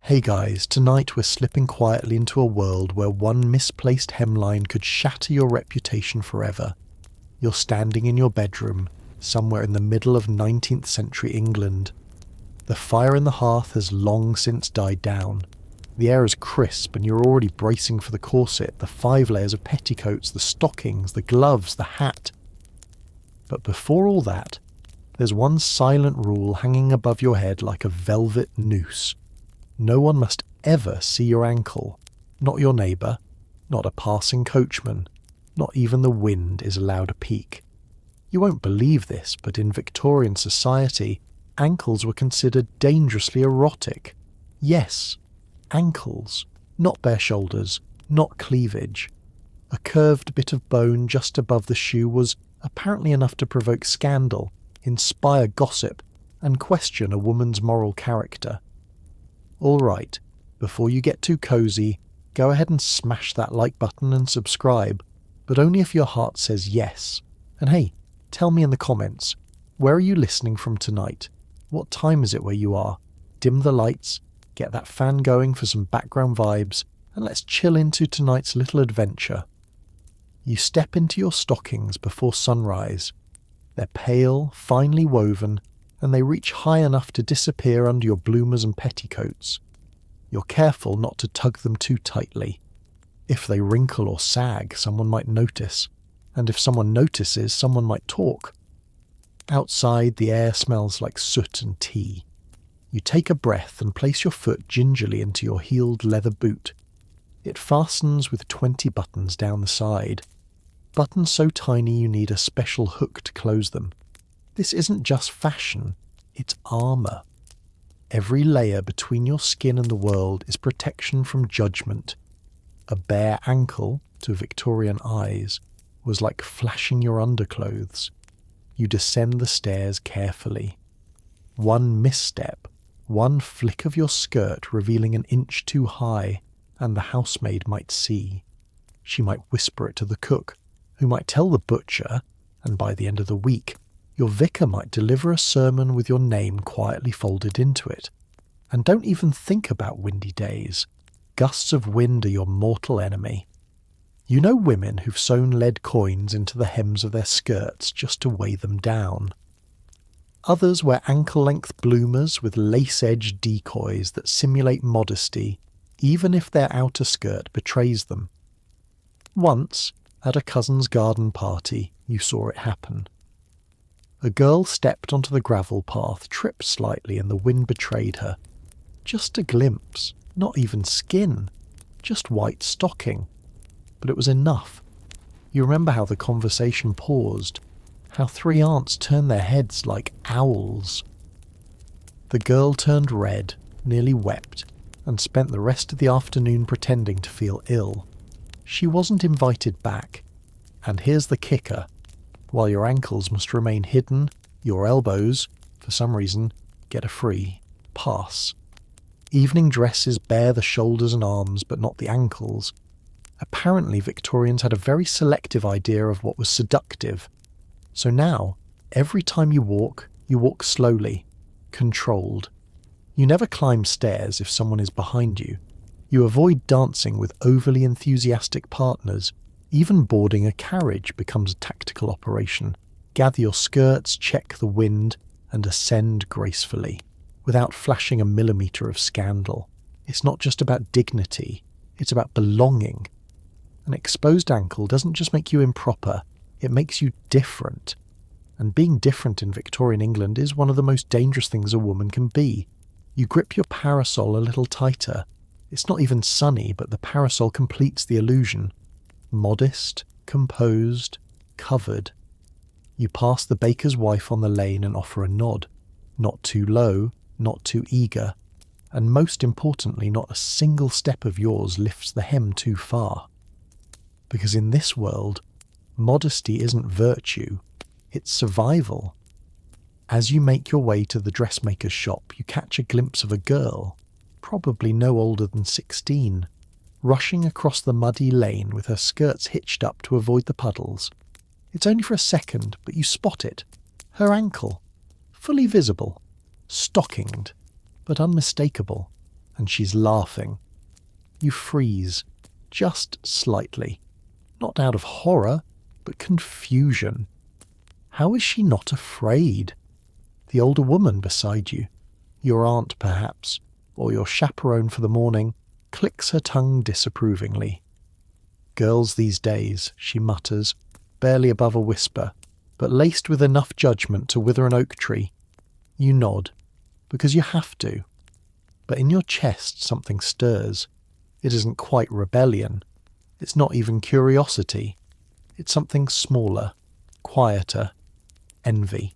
Hey guys, tonight we're slipping quietly into a world where one misplaced hemline could shatter your reputation forever. You're standing in your bedroom, somewhere in the middle of 19th century England. The fire in the hearth has long since died down. The air is crisp and you're already bracing for the corset, the 5 layers of petticoats, the stockings, the gloves, the hat. But before all that, there's one silent rule hanging above your head like a velvet noose. No one must ever see your ankle. Not your neighbour, not a passing coachman, not even the wind is allowed a peek. You won't believe this, but in Victorian society, ankles were considered dangerously erotic. Yes, ankles, not bare shoulders, not cleavage. A curved bit of bone just above the shoe was apparently enough to provoke scandal, inspire gossip, and question a woman's moral character. All right, before you get too cozy, go ahead and smash that like button and subscribe, but only if your heart says yes. And hey, tell me in the comments, where are you listening from tonight? What time is it where you are? Dim the lights, get that fan going for some background vibes, and let's chill into tonight's little adventure. You step into your stockings before sunrise. They're pale, finely woven, and they reach high enough to disappear under your bloomers and petticoats. You're careful not to tug them too tightly. If they wrinkle or sag, someone might notice, and if someone notices, someone might talk. Outside, the air smells like soot and tea. You take a breath and place your foot gingerly into your heeled leather boot. It fastens with 20 buttons down the side. Buttons so tiny you need a special hook to close them. This isn't just fashion, it's armour. Every layer between your skin and the world is protection from judgment. A bare ankle, to Victorian eyes, was like flashing your underclothes. You descend the stairs carefully. One misstep, one flick of your skirt revealing an inch too high, and the housemaid might see. She might whisper it to the cook, who might tell the butcher, and by the end of the week, your vicar might deliver a sermon with your name quietly folded into it. And don't even think about windy days. Gusts of wind are your mortal enemy. You know women who've sewn lead coins into the hems of their skirts just to weigh them down. Others wear ankle-length bloomers with lace-edged decoys that simulate modesty, even if their outer skirt betrays them. Once, at a cousin's garden party, you saw it happen. A girl stepped onto the gravel path, tripped slightly, and the wind betrayed her. Just a glimpse, not even skin, just white stocking. But it was enough. You remember how the conversation paused, how 3 aunts turned their heads like owls. The girl turned red, nearly wept, and spent the rest of the afternoon pretending to feel ill. She wasn't invited back. And here's the kicker. While your ankles must remain hidden, your elbows, for some reason, get a free pass. Evening dresses bare the shoulders and arms, but not the ankles. Apparently Victorians had a very selective idea of what was seductive. So now, every time you walk slowly, controlled. You never climb stairs if someone is behind you. You avoid dancing with overly enthusiastic partners. Even boarding a carriage becomes a tactical operation. Gather your skirts, check the wind, and ascend gracefully, without flashing a millimetre of scandal. It's not just about dignity, it's about belonging. An exposed ankle doesn't just make you improper, it makes you different. And being different in Victorian England is one of the most dangerous things a woman can be. You grip your parasol a little tighter. It's not even sunny, but the parasol completes the illusion. Modest, composed, covered. You pass the baker's wife on the lane and offer a nod. Not too low, not too eager, and most importantly, not a single step of yours lifts the hem too far. Because in this world, modesty isn't virtue, it's survival. As you make your way to the dressmaker's shop, you catch a glimpse of a girl, probably no older than 16, rushing across the muddy lane with her skirts hitched up to avoid the puddles. It's only for a second, but you spot it. Her ankle, fully visible, stockinged, but unmistakable. and she's laughing. You freeze, just slightly. Not out of horror, but confusion. How is she not afraid? The older woman beside you, your aunt perhaps, or your chaperone for the morning, clicks her tongue disapprovingly. Girls these days, she mutters, barely above a whisper, but laced with enough judgment to wither an oak tree. You nod, because you have to. But in your chest something stirs. It isn't quite rebellion. It's not even curiosity. It's something smaller, quieter. Envy.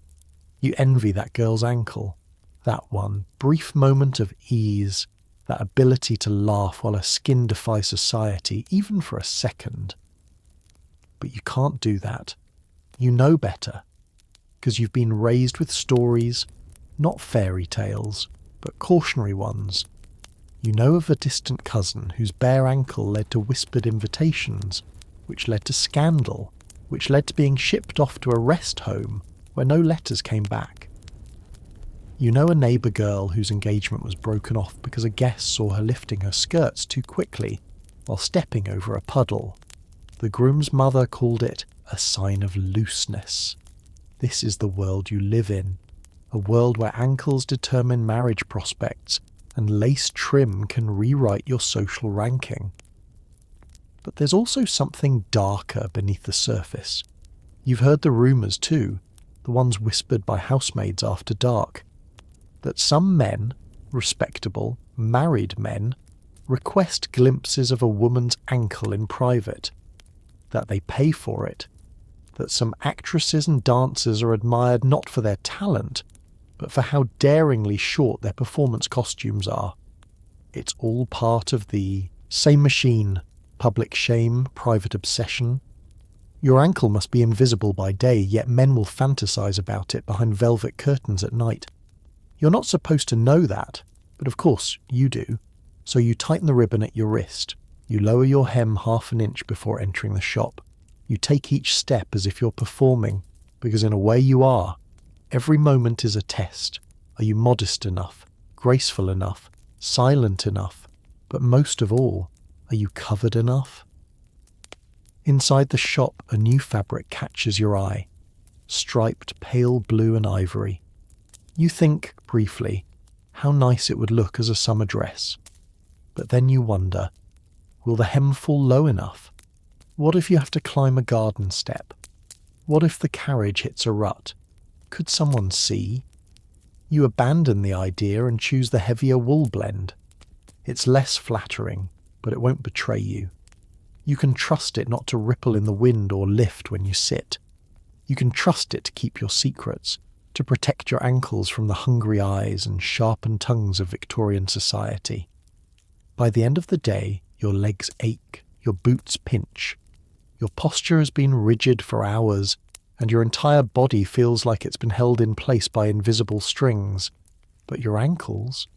You envy that girl's ankle. That one brief moment of ease. That ability to laugh while her skin defies society, even for a second. But you can't do that. You know better. Because you've been raised with stories, not fairy tales, but cautionary ones. You know of a distant cousin whose bare ankle led to whispered invitations, which led to scandal, which led to being shipped off to a rest home where no letters came back. You know a neighbour girl whose engagement was broken off because a guest saw her lifting her skirts too quickly while stepping over a puddle. The groom's mother called it a sign of looseness. This is the world you live in, a world where ankles determine marriage prospects and lace trim can rewrite your social ranking. But there's also something darker beneath the surface. You've heard the rumours too, the ones whispered by housemaids after dark, that some men, respectable, married men, request glimpses of a woman's ankle in private, that they pay for it, that some actresses and dancers are admired not for their talent, but for how daringly short their performance costumes are. It's all part of the same machine, public shame, private obsession. Your ankle must be invisible by day, yet men will fantasize about it behind velvet curtains at night. You're not supposed to know that, but of course you do. So you tighten the ribbon at your wrist. You lower your hem half an inch before entering the shop. You take each step as if you're performing, because in a way you are. Every moment is a test. Are you modest enough, graceful enough, silent enough? But most of all, are you covered enough? Inside the shop, a new fabric catches your eye. Striped pale blue and ivory. You think, briefly, how nice it would look as a summer dress. But then you wonder, will the hem fall low enough? What if you have to climb a garden step? What if the carriage hits a rut? Could someone see? You abandon the idea and choose the heavier wool blend. It's less flattering, but it won't betray you. You can trust it not to ripple in the wind or lift when you sit. You can trust it to keep your secrets, to protect your ankles from the hungry eyes and sharpened tongues of Victorian society. By the end of the day, your legs ache, your boots pinch. Your posture has been rigid for hours, and your entire body feels like it's been held in place by invisible strings. But your ankles,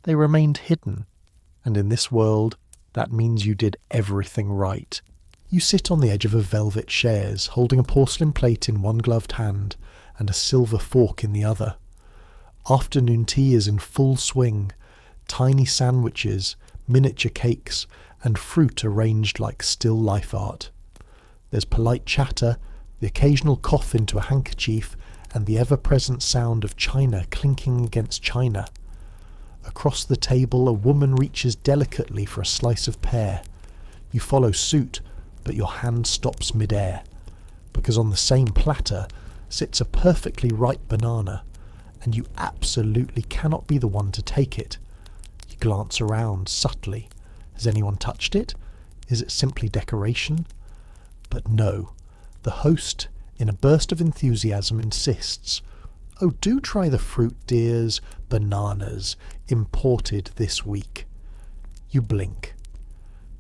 they remained hidden, and in this world, that means you did everything right. You sit on the edge of a velvet chaise, holding a porcelain plate in one gloved hand and a silver fork in the other. Afternoon tea is in full swing, tiny sandwiches, miniature cakes, and fruit arranged like still life art. There's polite chatter, the occasional cough into a handkerchief, and the ever-present sound of china clinking against china. Across the table, a woman reaches delicately for a slice of pear. You follow suit, but your hand stops mid-air, because on the same platter sits a perfectly ripe banana, and you absolutely cannot be the one to take it. You glance around subtly. Has anyone touched it? Is it simply decoration? But no. The host, in a burst of enthusiasm, insists, "Oh, do try the fruit, dears. Bananas, imported this week." You blink.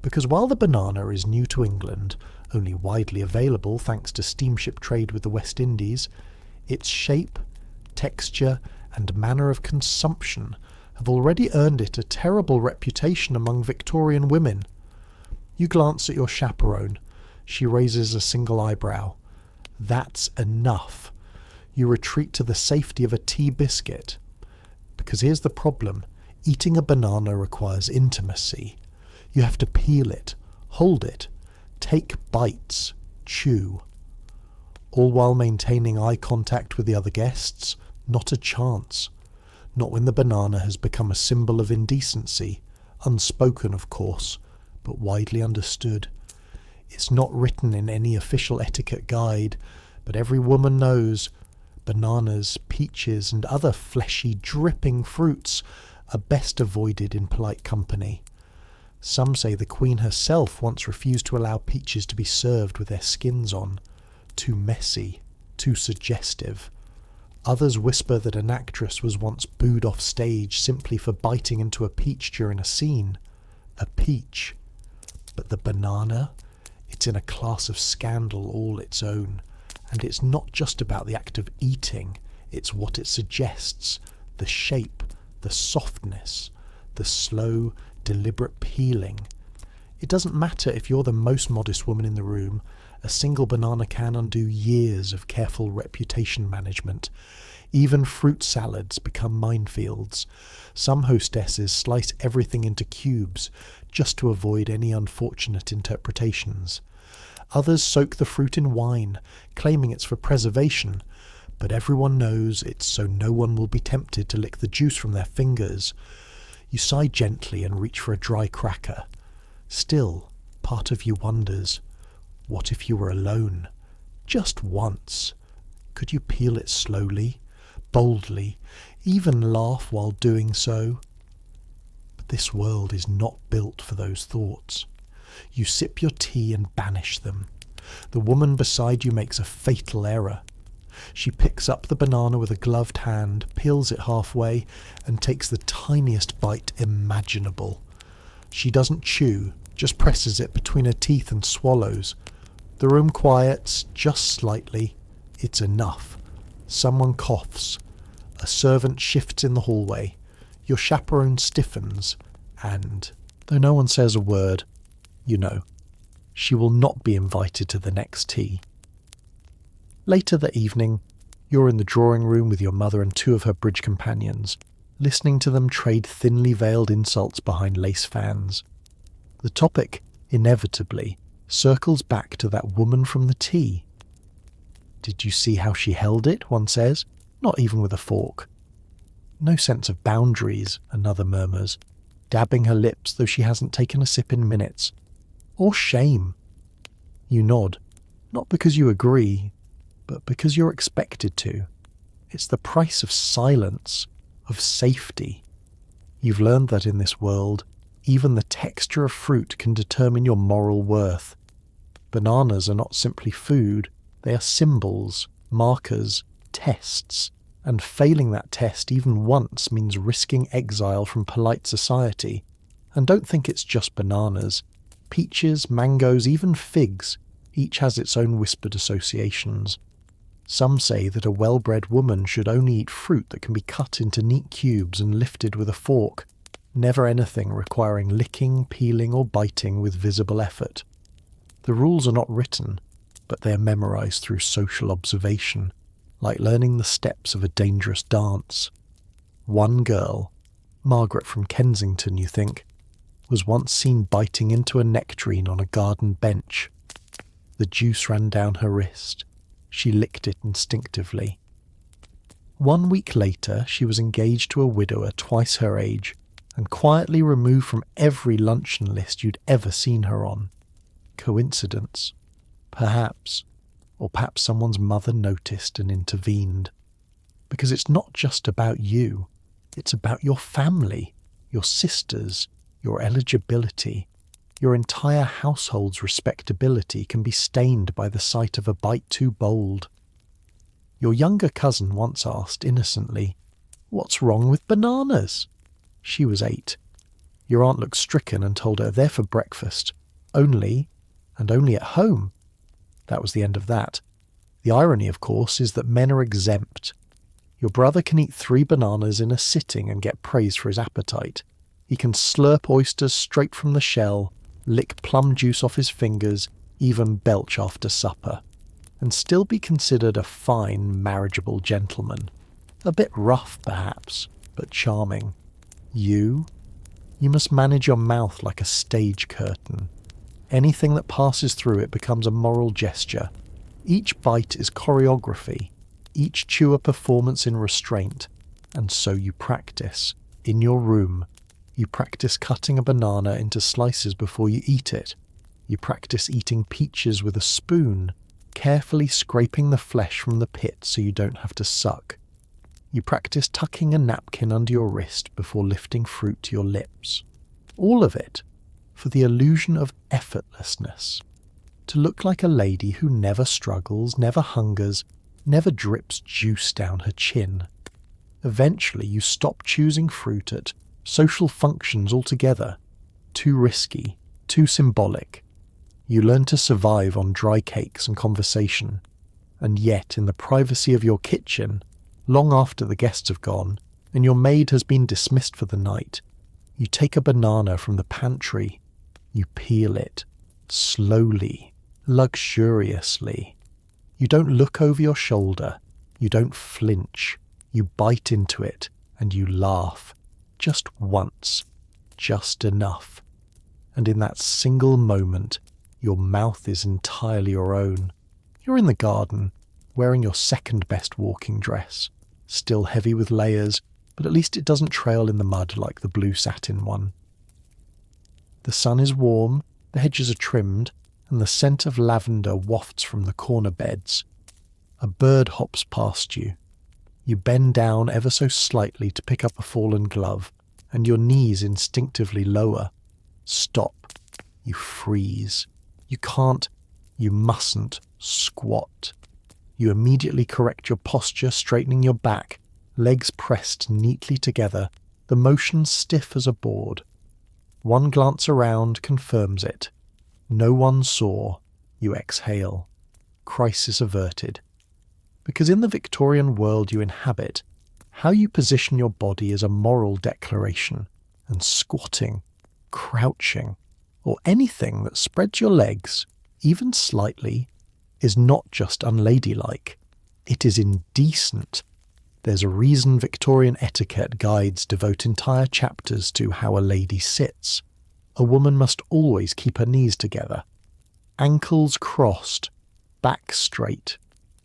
Because while the banana is new to England, only widely available thanks to steamship trade with the West Indies, its shape, texture, and manner of consumption have already earned it a terrible reputation among Victorian women. You glance at your chaperone. She raises a single eyebrow. That's enough. You retreat to the safety of a tea biscuit. Because here's the problem. Eating a banana requires intimacy. You have to peel it, hold it, take bites, chew. All while maintaining eye contact with the other guests? Not a chance. Not when the banana has become a symbol of indecency, unspoken of course, but widely understood. It's not written in any official etiquette guide, but every woman knows bananas, peaches, and other fleshy, dripping fruits are best avoided in polite company. Some say the Queen herself once refused to allow peaches to be served with their skins on. Too messy, too suggestive. Others whisper that an actress was once booed off stage simply for biting into a peach during a scene. A peach. But the banana? It's in a class of scandal all its own. And it's not just about the act of eating, it's what it suggests. The shape, the softness, the slow, deliberate peeling. It doesn't matter if you're the most modest woman in the room, a single banana can undo years of careful reputation management. Even fruit salads become minefields. Some hostesses slice everything into cubes just to avoid any unfortunate interpretations. Others soak the fruit in wine, claiming it's for preservation, but everyone knows it's so no one will be tempted to lick the juice from their fingers. You sigh gently and reach for a dry cracker. Still, part of you wonders, what if you were alone? Just once. Could you peel it slowly, boldly, even laugh while doing so? But this world is not built for those thoughts. You sip your tea and banish them. The woman beside you makes a fatal error. She picks up the banana with a gloved hand, peels it halfway, and takes the tiniest bite imaginable. She doesn't chew, just presses it between her teeth and swallows. The room quiets just slightly. It's enough. Someone coughs. A servant shifts in the hallway. Your chaperone stiffens, and, though no one says a word, you know, she will not be invited to the next tea. Later that evening, you're in the drawing room with your mother and two of her bridge companions, listening to them trade thinly veiled insults behind lace fans. The topic, inevitably, circles back to that woman from the tea. Did you see how she held it, one says, not even with a fork. No sense of boundaries, another murmurs, dabbing her lips though she hasn't taken a sip in minutes. Or shame. You nod, not because you agree, but because you're expected to. It's the price of silence, of safety. You've learned that in this world, even the texture of fruit can determine your moral worth. Bananas are not simply food, they are symbols, markers, tests, and failing that test even once means risking exile from polite society. And don't think it's just bananas. Peaches, mangoes, even figs, each has its own whispered associations. Some say that a well-bred woman should only eat fruit that can be cut into neat cubes and lifted with a fork, never anything requiring licking, peeling, or biting with visible effort. The rules are not written, but they are memorized through social observation, like learning the steps of a dangerous dance. One girl, Margaret from Kensington, you think, was once seen biting into a nectarine on a garden bench. The juice ran down her wrist. She licked it instinctively. 1 week later, she was engaged to a widower twice her age, and quietly removed from every luncheon list you'd ever seen her on. Coincidence? Perhaps. Or perhaps someone's mother noticed and intervened. Because it's not just about you. It's about your family, your sisters, your eligibility. Your entire household's respectability can be stained by the sight of a bite too bold. Your younger cousin once asked innocently, "What's wrong with bananas?" She was 8. Your aunt looked stricken and told her they're for breakfast. Only, and only at home. That was the end of that. The irony, of course, is that men are exempt. Your brother can eat 3 bananas in a sitting and get praise for his appetite. He can slurp oysters straight from the shell, lick plum juice off his fingers, even belch after supper, and still be considered a fine, marriageable gentleman. A bit rough, perhaps, but charming. You must manage your mouth like a stage curtain. Anything that passes through it becomes a moral gesture. Each bite is choreography, each chew a performance in restraint. And so you practice. In your room, you practice cutting a banana into slices before you eat it. You practice eating peaches with a spoon, carefully scraping the flesh from the pit so you don't have to suck. You practice tucking a napkin under your wrist before lifting fruit to your lips. All of it for the illusion of effortlessness. To look like a lady who never struggles, never hungers, never drips juice down her chin. Eventually you stop choosing fruit at social functions altogether. Too risky, too symbolic. You learn to survive on dry cakes and conversation. And yet, in the privacy of your kitchen, long after the guests have gone, and your maid has been dismissed for the night, you take a banana from the pantry. You peel it, slowly, luxuriously. You don't look over your shoulder. You don't flinch. You bite into it, and you laugh. Just once. Just enough. And in that single moment, your mouth is entirely your own. You're in the garden, wearing your second best walking dress. Still heavy with layers, but at least it doesn't trail in the mud like the blue satin one. The sun is warm, the hedges are trimmed, and the scent of lavender wafts from the corner beds. A bird hops past you. You bend down ever so slightly to pick up a fallen glove, and your knees instinctively lower. Stop. You freeze. You can't, you mustn't squat. You immediately correct your posture, straightening your back, legs pressed neatly together, the motion stiff as a board. One glance around confirms it. No one saw. You exhale. Crisis averted. Because in the Victorian world you inhabit, how you position your body is a moral declaration, and squatting, crouching, or anything that spreads your legs, even slightly, is not just unladylike. It is indecent. There's a reason Victorian etiquette guides devote entire chapters to how a lady sits. A woman must always keep her knees together, ankles crossed, back straight.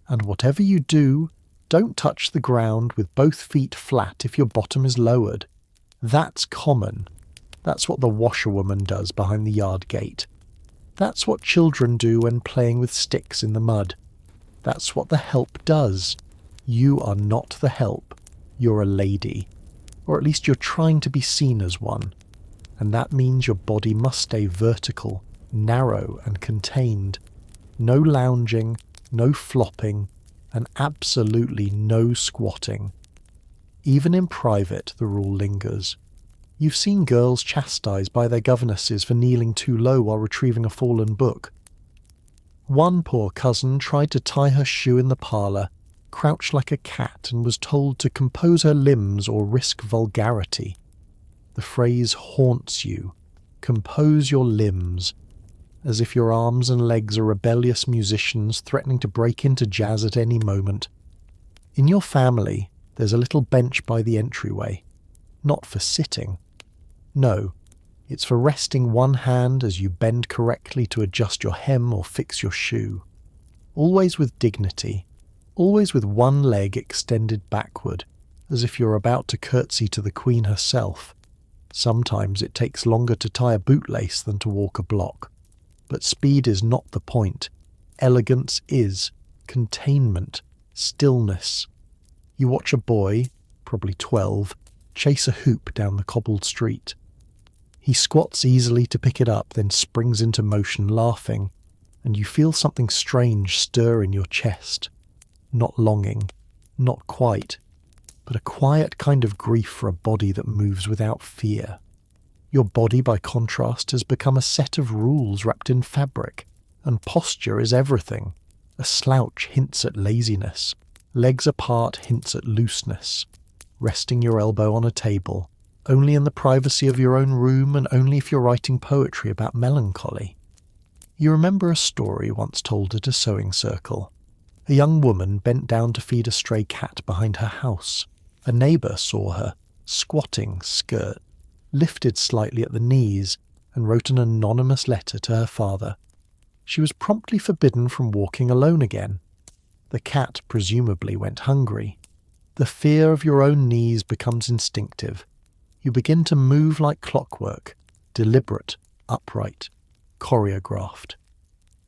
And whatever you do, don't touch the ground with both feet flat if your bottom is lowered. That's common. That's what the washerwoman does behind the yard gate. That's what children do when playing with sticks in the mud. That's what the help does. You are not the help. You're a lady. Or at least you're trying to be seen as one. And that means your body must stay vertical, narrow and contained. No lounging, no flopping, and absolutely no squatting. Even in private, the rule lingers. You've seen girls chastised by their governesses for kneeling too low while retrieving a fallen book. One poor cousin tried to tie her shoe in the parlour, crouched like a cat, and was told to compose her limbs or risk vulgarity. The phrase haunts you. Compose your limbs. As if your arms and legs are rebellious musicians threatening to break into jazz at any moment. In your family, there's a little bench by the entryway. Not for sitting. No, it's for resting one hand as you bend correctly to adjust your hem or fix your shoe. Always with dignity. Always with one leg extended backward, as if you're about to curtsy to the Queen herself. Sometimes it takes longer to tie a bootlace than to walk a block. But speed is not the point. Elegance is. Containment. Stillness. You watch a boy, probably 12, chase a hoop down the cobbled street. He squats easily to pick it up, then springs into motion laughing, and you feel something strange stir in your chest. Not longing. Not quite. But a quiet kind of grief for a body that moves without fear. Your body, by contrast, has become a set of rules wrapped in fabric, and posture is everything. A slouch hints at laziness. Legs apart hints at looseness. Resting your elbow on a table, only in the privacy of your own room and only if you're writing poetry about melancholy. You remember a story once told at a sewing circle. A young woman bent down to feed a stray cat behind her house. A neighbour saw her, squatting skirt, lifted slightly at the knees, and wrote an anonymous letter to her father. She was promptly forbidden from walking alone again. The cat presumably went hungry. The fear of your own knees becomes instinctive. You begin to move like clockwork, deliberate, upright, choreographed.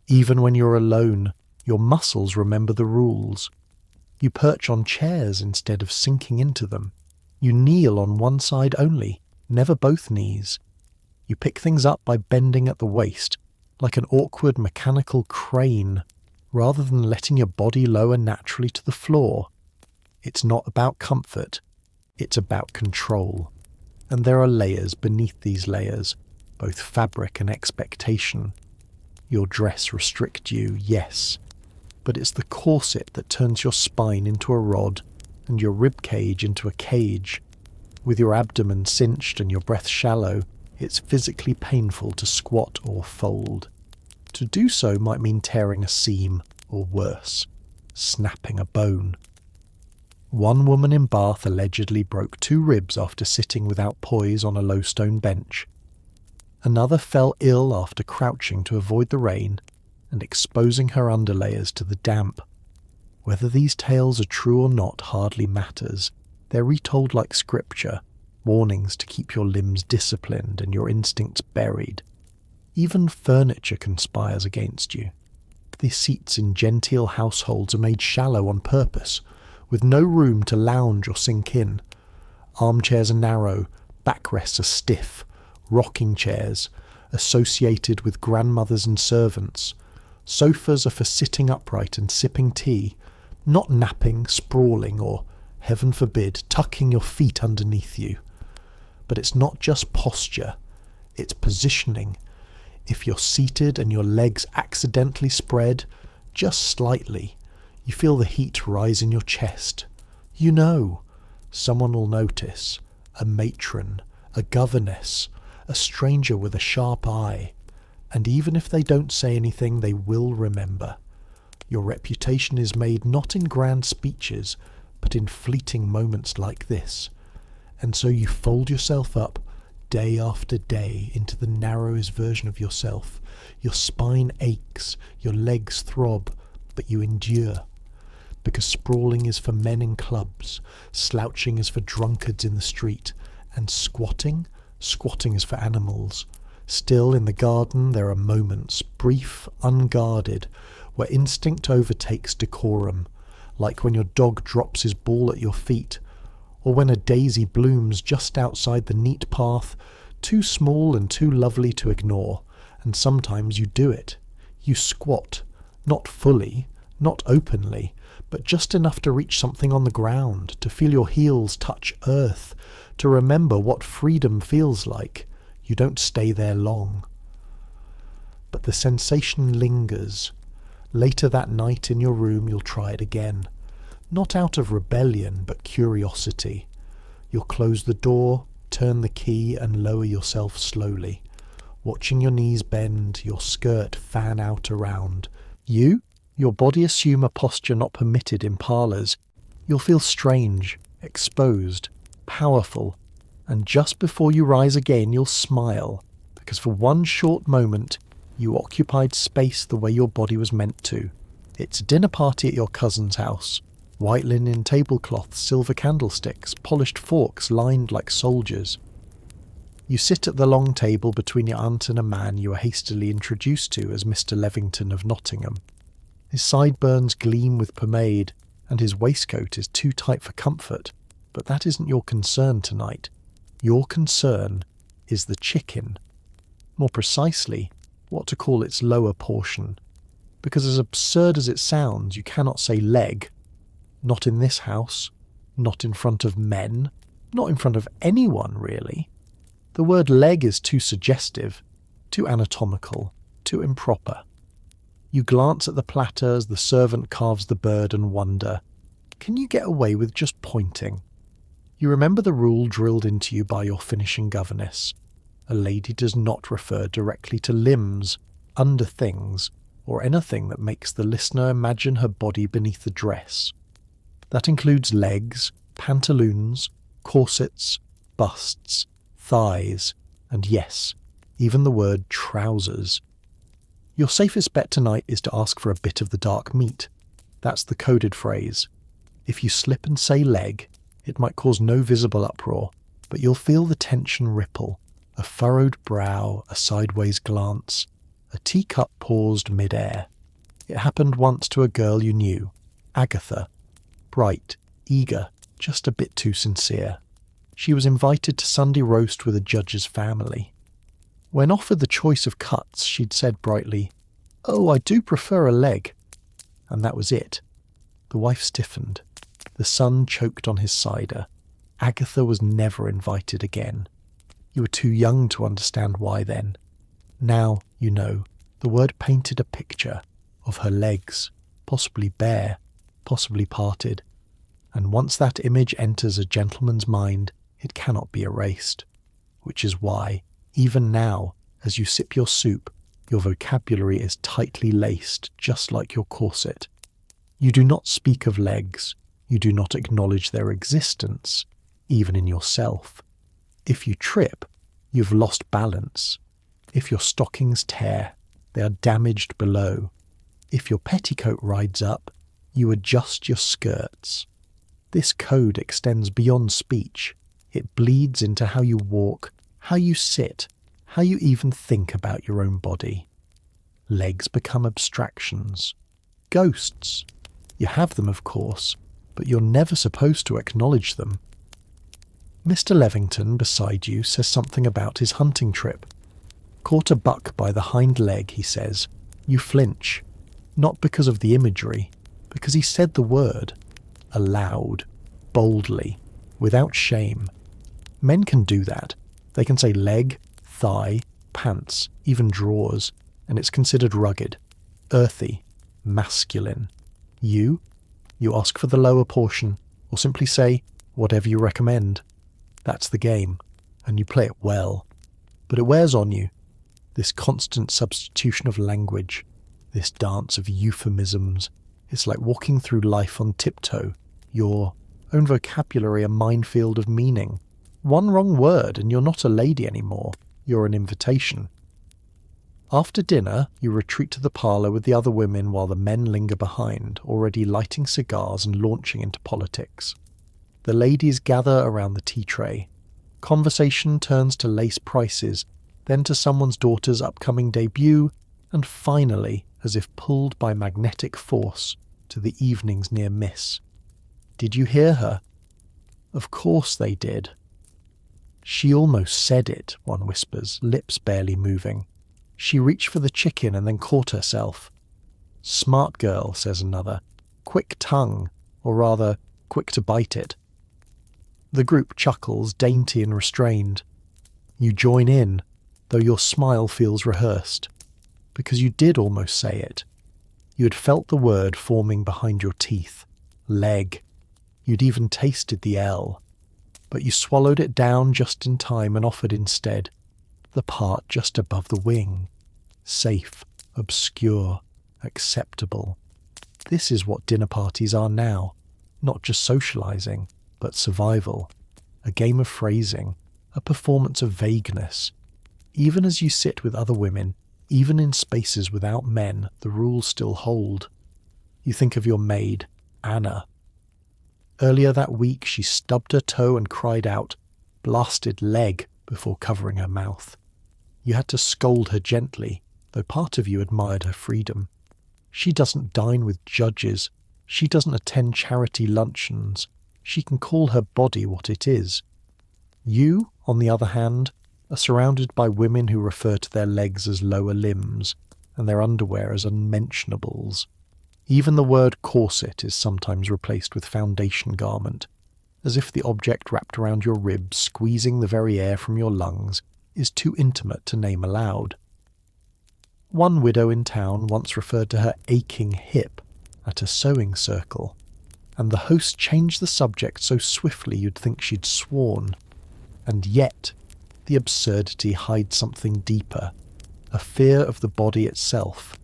Even when you're alone, your muscles remember the rules. You perch on chairs instead of sinking into them. You kneel on one side only, never both knees. You pick things up by bending at the waist, like an awkward mechanical crane, rather than letting your body lower naturally to the floor. It's not about comfort, it's about control. And there are layers beneath these layers, both fabric and expectation. Your dress restricts you, yes, but it's the corset that turns your spine into a rod and your rib cage into a cage. With your abdomen cinched and your breath shallow, it's physically painful to squat or fold. To do so might mean tearing a seam, or worse, snapping a bone. One woman in Bath allegedly broke 2 ribs after sitting without poise on a low stone bench. Another fell ill after crouching to avoid the rain and exposing her underlayers to the damp. Whether these tales are true or not hardly matters. They're retold like scripture, warnings to keep your limbs disciplined and your instincts buried. Even furniture conspires against you. The seats in genteel households are made shallow on purpose, with no room to lounge or sink in. Armchairs are narrow, backrests are stiff, rocking chairs, associated with grandmothers and servants. Sofas are for sitting upright and sipping tea, not napping, sprawling, or, heaven forbid, tucking your feet underneath you. But it's not just posture, it's positioning. If you're seated and your legs accidentally spread, just slightly, you feel the heat rise in your chest. You know, someone will notice, a matron, a governess, a stranger with a sharp eye, and even if they don't say anything, they will remember. Your reputation is made not in grand speeches, but in fleeting moments like this. And so you fold yourself up, day after day, into the narrowest version of yourself. Your spine aches, your legs throb, but you endure. Because sprawling is for men in clubs, slouching is for drunkards in the street, and squatting is for animals. Still, in the garden there are moments, brief, unguarded, where instinct overtakes decorum, like when your dog drops his ball at your feet, or when a daisy blooms just outside the neat path, too small and too lovely to ignore, and sometimes you do it. You squat, not fully, not openly, but just enough to reach something on the ground, to feel your heels touch earth, to remember what freedom feels like. You don't stay there long. But the sensation lingers. Later that night in your room you'll try it again. Not out of rebellion, but curiosity. You'll close the door, turn the key, and lower yourself slowly, watching your knees bend, your skirt fan out around. Your body assume a posture not permitted in parlours. You'll feel strange, exposed, powerful, and just before you rise again you'll smile, because for one short moment you occupied space the way your body was meant to. It's a dinner party at your cousin's house. White linen tablecloths, silver candlesticks, polished forks lined like soldiers. You sit at the long table between your aunt and a man you are hastily introduced to as Mr. Levington of Nottingham. His sideburns gleam with pomade, and his waistcoat is too tight for comfort, but that isn't your concern tonight. Your concern is the chicken. More precisely, what to call its lower portion. Because as absurd as it sounds, you cannot say leg. Not in this house, not in front of men, not in front of anyone, really. The word leg is too suggestive, too anatomical, too improper. You glance at the platter as the servant carves the bird and wonder, can you get away with just pointing? You remember the rule drilled into you by your finishing governess. A lady does not refer directly to limbs, under things, or anything that makes the listener imagine her body beneath the dress. That includes legs, pantaloons, corsets, busts, thighs, and yes, even the word trousers. Your safest bet tonight is to ask for a bit of the dark meat. That's the coded phrase. If you slip and say leg, it might cause no visible uproar, but you'll feel the tension ripple, a furrowed brow, a sideways glance, a teacup paused mid-air. It happened once to a girl you knew, Agatha. Bright, eager, just a bit too sincere. She was invited to Sunday roast with a judge's family. When offered the choice of cuts, she'd said brightly, "Oh, I do prefer a leg." And that was it. The wife stiffened. The son choked on his cider. Agatha was never invited again. You were too young to understand why then. Now, you know, the word painted a picture of her legs, possibly bare, possibly parted. And once that image enters a gentleman's mind, it cannot be erased. Which is why, even now, as you sip your soup, your vocabulary is tightly laced, just like your corset. You do not speak of legs. You do not acknowledge their existence, even in yourself. If you trip, you've lost balance. If your stockings tear, they are damaged below. If your petticoat rides up, you adjust your skirts. This code extends beyond speech. It bleeds into how you walk, how you sit, how you even think about your own body. Legs become abstractions. Ghosts. You have them, of course, but you're never supposed to acknowledge them. Mr. Levington, beside you, says something about his hunting trip. Caught a buck by the hind leg, he says. You flinch. Not because of the imagery, because he said the word. Aloud. Boldly. Without shame. Men can do that. They can say leg, thigh, pants, even drawers, and it's considered rugged, earthy, masculine. You ask for the lower portion, or simply say, whatever you recommend. That's the game, and you play it well. But it wears on you, this constant substitution of language, this dance of euphemisms. It's like walking through life on tiptoe, your own vocabulary a minefield of meaning. One wrong word and you're not a lady anymore, you're an invitation. After dinner, you retreat to the parlour with the other women while the men linger behind, already lighting cigars and launching into politics. The ladies gather around the tea tray. Conversation turns to lace prices, then to someone's daughter's upcoming debut, and finally, as if pulled by magnetic force, to the evening's near miss. Did you hear her? Of course they did. She almost said it, one whispers, lips barely moving. She reached for the chicken and then caught herself. Smart girl, says another. Quick tongue, or rather, quick to bite it. The group chuckles, dainty and restrained. You join in, though your smile feels rehearsed, because you did almost say it. You had felt the word forming behind your teeth. Leg. You'd even tasted the L. But you swallowed it down just in time and offered instead the part just above the wing. Safe, obscure, acceptable. This is what dinner parties are now. Not just socializing, but survival. A game of phrasing, a performance of vagueness. Even as you sit with other women, even in spaces without men, the rules still hold. You think of your maid, Anna. Earlier that week she stubbed her toe and cried out, "Blasted leg," before covering her mouth. You had to scold her gently, though part of you admired her freedom. She doesn't dine with judges. She doesn't attend charity luncheons. She can call her body what it is. You, on the other hand, are surrounded by women who refer to their legs as lower limbs and their underwear as unmentionables. Even the word corset is sometimes replaced with foundation garment, as if the object wrapped around your ribs, squeezing the very air from your lungs, is too intimate to name aloud. One widow in town once referred to her aching hip at a sewing circle, and the host changed the subject so swiftly you'd think she'd sworn. And yet, the absurdity hides something deeper, a fear of the body itself.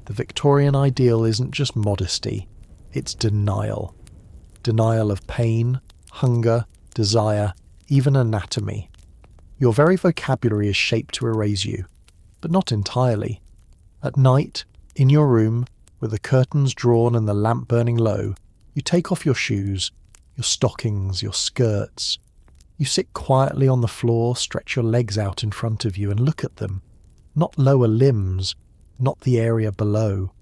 The Victorian ideal isn't just modesty, it's denial. Denial of pain, hunger, desire, even anatomy. Your very vocabulary is shaped to erase you, but not entirely. At night, in your room, with the curtains drawn and the lamp burning low, you take off your shoes, your stockings, your skirts. You sit quietly on the floor, stretch your legs out in front of you and look at them. Not lower limbs, not the area below.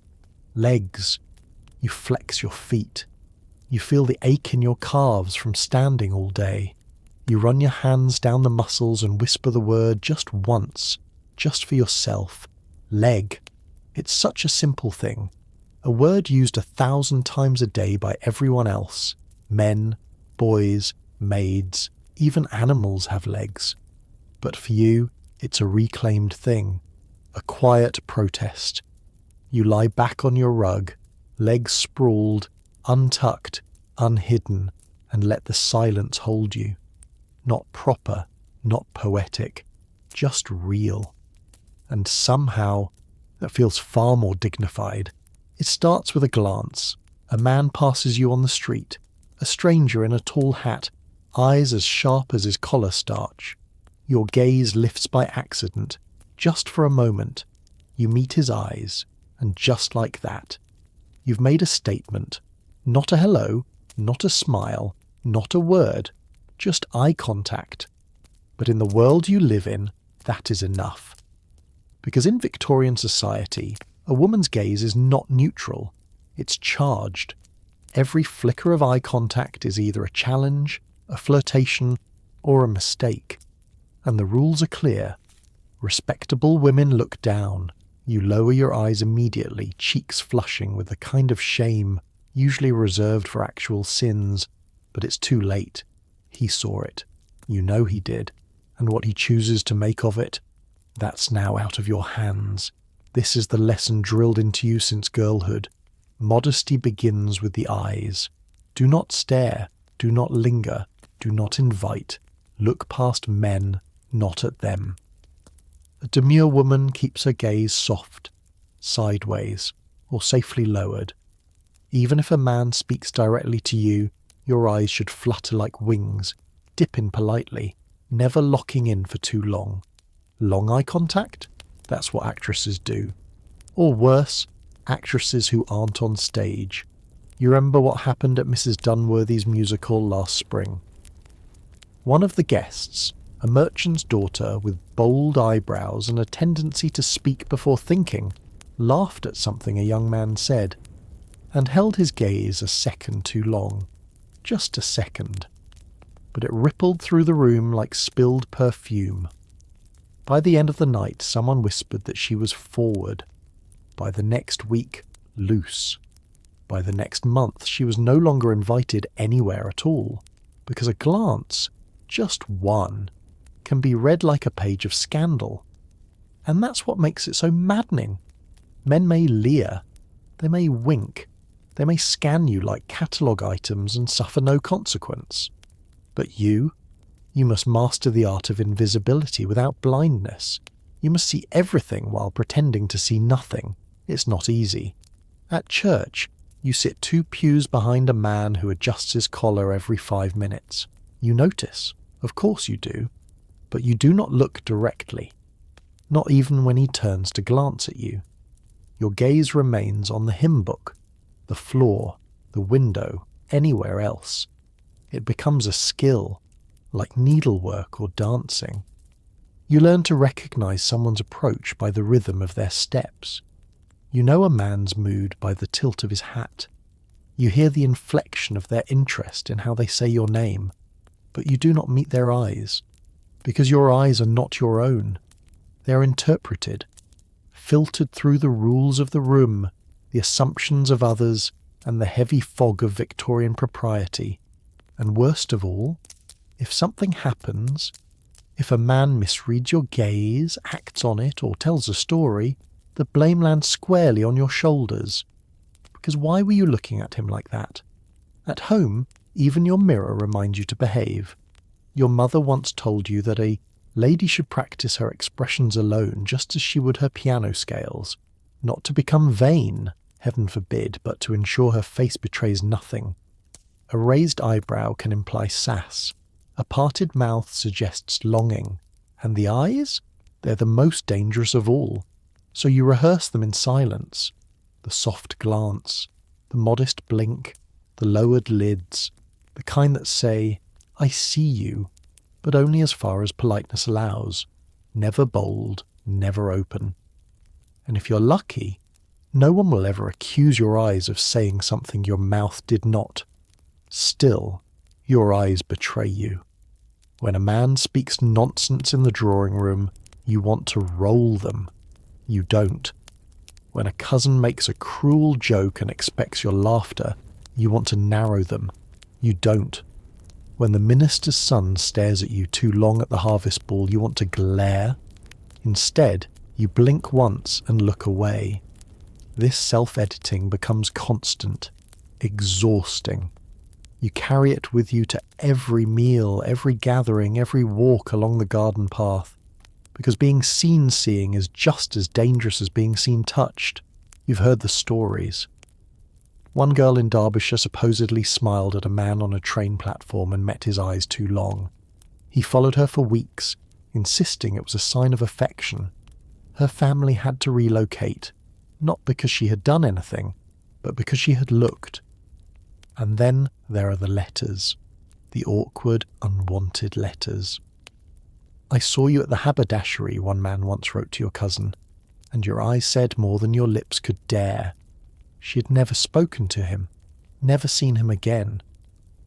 Legs. You flex your feet. You feel the ache in your calves from standing all day. You run your hands down the muscles and whisper the word just once, just for yourself. Leg. It's such a simple thing. A word used 1,000 times a day by everyone else. Men, boys, maids, even animals have legs. But for you, it's a reclaimed thing. A quiet protest. You lie back on your rug, legs sprawled, untucked, unhidden, and let the silence hold you. Not proper, not poetic, just real. And somehow, that feels far more dignified. It starts with a glance. A man passes you on the street, a stranger in a tall hat, eyes as sharp as his collar starch. Your gaze lifts by accident, just for a moment. You meet his eyes, and just like that, you've made a statement. Not a hello, not a smile, not a word, just eye contact. But in the world you live in, that is enough. Because in Victorian society, a woman's gaze is not neutral, it's charged. Every flicker of eye contact is either a challenge, a flirtation, or a mistake. And the rules are clear. Respectable women look down. You lower your eyes immediately, cheeks flushing with the kind of shame usually reserved for actual sins. But it's too late. He saw it. You know he did. And what he chooses to make of it, that's now out of your hands. This is the lesson drilled into you since girlhood. Modesty begins with the eyes. Do not stare. Do not linger. Do not invite. Look past men, not at them. A demure woman keeps her gaze soft, sideways, or safely lowered. Even if a man speaks directly to you, your eyes should flutter like wings, dip in politely, never locking in for too long. Long eye contact? That's what actresses do. Or worse, actresses who aren't on stage. You remember what happened at Mrs. Dunworthy's musical last spring? One of the guests, a merchant's daughter with bold eyebrows and a tendency to speak before thinking, laughed at something a young man said, and held his gaze a second too long. Just a second. But it rippled through the room like spilled perfume. By the end of the night, someone whispered that she was forward. By the next week, loose. By the next month, she was no longer invited anywhere at all, because a glance, just one, can be read like a page of scandal. And that's what makes it so maddening. Men may leer, they may wink, they may scan you like catalogue items and suffer no consequence. But you must master the art of invisibility without blindness. You must see everything while pretending to see nothing. It's not easy. At church, you sit 2 pews behind a man who adjusts his collar every 5 minutes. You notice, of course you do, but you do not look directly, not even when he turns to glance at you. Your gaze remains on the hymn book, the floor, the window, anywhere else. It becomes a skill, like needlework or dancing. You learn to recognize someone's approach by the rhythm of their steps. You know a man's mood by the tilt of his hat. You hear the inflection of their interest in how they say your name, but you do not meet their eyes, because your eyes are not your own. They are interpreted, filtered through the rules of the room, the assumptions of others, and the heavy fog of Victorian propriety. And worst of all, if something happens, if a man misreads your gaze, acts on it, or tells a story, the blame lands squarely on your shoulders. Because why were you looking at him like that? At home, even your mirror reminds you to behave. Your mother once told you that a lady should practice her expressions alone just as she would her piano scales, not to become vain, heaven forbid, but to ensure her face betrays nothing. A raised eyebrow can imply sass. A parted mouth suggests longing, and the eyes? They're the most dangerous of all. So you rehearse them in silence. The soft glance, the modest blink, the lowered lids, the kind that say, "I see you," but only as far as politeness allows. Never bold, never open. And if you're lucky, no one will ever accuse your eyes of saying something your mouth did not. Still, your eyes betray you. When a man speaks nonsense in the drawing room, you want to roll them. You don't. When a cousin makes a cruel joke and expects your laughter, you want to narrow them. You don't. When the minister's son stares at you too long at the harvest ball, you want to glare. Instead, you blink once and look away. This self-editing becomes constant, exhausting. You carry it with you to every meal, every gathering, every walk along the garden path. Because being seen seeing is just as dangerous as being seen touched. You've heard the stories. One girl in Derbyshire supposedly smiled at a man on a train platform and met his eyes too long. He followed her for weeks, insisting it was a sign of affection. Her family had to relocate, not because she had done anything, but because she had looked. And then there are the letters, the awkward, unwanted letters. "I saw you at the haberdashery," one man once wrote to your cousin, "and your eyes said more than your lips could dare." She had never spoken to him, never seen him again,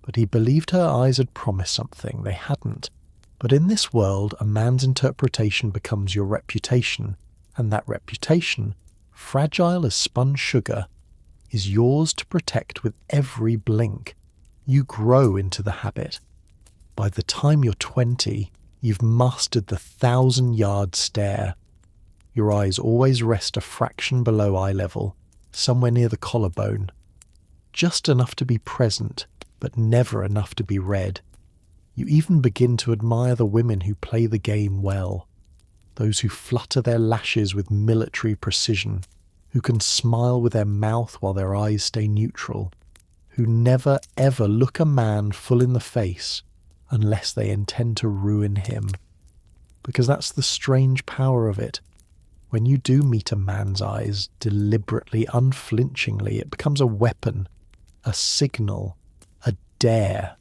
but he believed her eyes had promised something they hadn't. But in this world, a man's interpretation becomes your reputation, and that reputation, fragile as spun sugar, is yours to protect with every blink. You grow into the habit. By the time you're 20, you've mastered the 1,000-yard stare. Your eyes always rest a fraction below eye level, somewhere near the collarbone. Just enough to be present, but never enough to be read. You even begin to admire the women who play the game well. Those who flutter their lashes with military precision, who can smile with their mouth while their eyes stay neutral, who never ever look a man full in the face unless they intend to ruin him. Because that's the strange power of it. When you do meet a man's eyes, deliberately, unflinchingly, it becomes a weapon, a signal, a dare,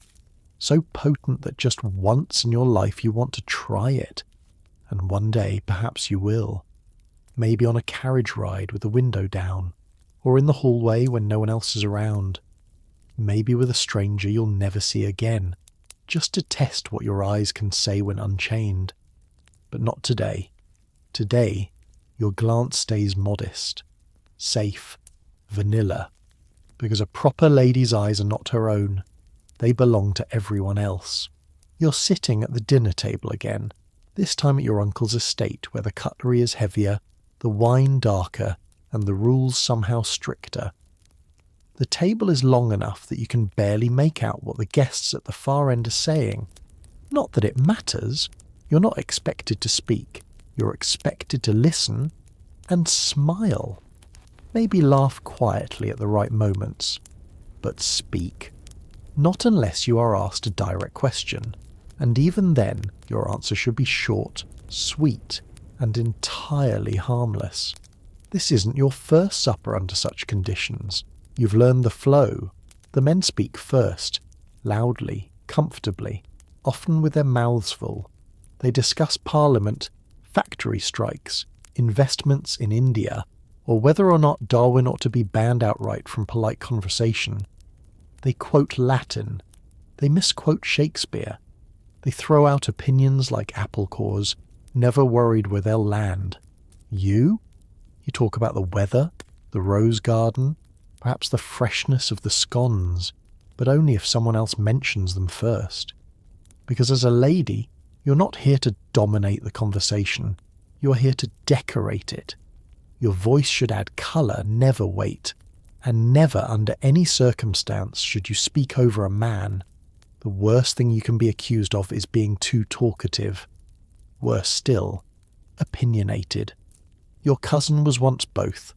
so potent that just once in your life you want to try it. And one day, perhaps you will. Maybe on a carriage ride with the window down, or in the hallway when no one else is around. Maybe with a stranger you'll never see again, just to test what your eyes can say when unchained. But not today. Today, your glance stays modest, safe, vanilla, because a proper lady's eyes are not her own. They belong to everyone else. You're sitting at the dinner table again, this time at your uncle's estate, where the cutlery is heavier, the wine darker, and the rules somehow stricter. The table is long enough that you can barely make out what the guests at the far end are saying. Not that it matters. You're not expected to speak. You're expected to listen and smile. Maybe laugh quietly at the right moments. But speak. Not unless you are asked a direct question. And even then, your answer should be short, sweet, and entirely harmless. This isn't your first supper under such conditions. You've learned the flow. The men speak first, loudly, comfortably, often with their mouths full. They discuss Parliament, factory strikes, investments in India, or whether or not Darwin ought to be banned outright from polite conversation. They quote Latin. They misquote Shakespeare. They throw out opinions like apple cores, never worried where they'll land. You talk about the weather, the rose garden, perhaps the freshness of the scones, but only if someone else mentions them first. Because as a lady, you're not here to dominate the conversation. You're here to decorate it. Your voice should add colour, never weight. And never under any circumstance should you speak over a man. The worst thing you can be accused of is being too talkative. Worse still, opinionated. Your cousin was once both.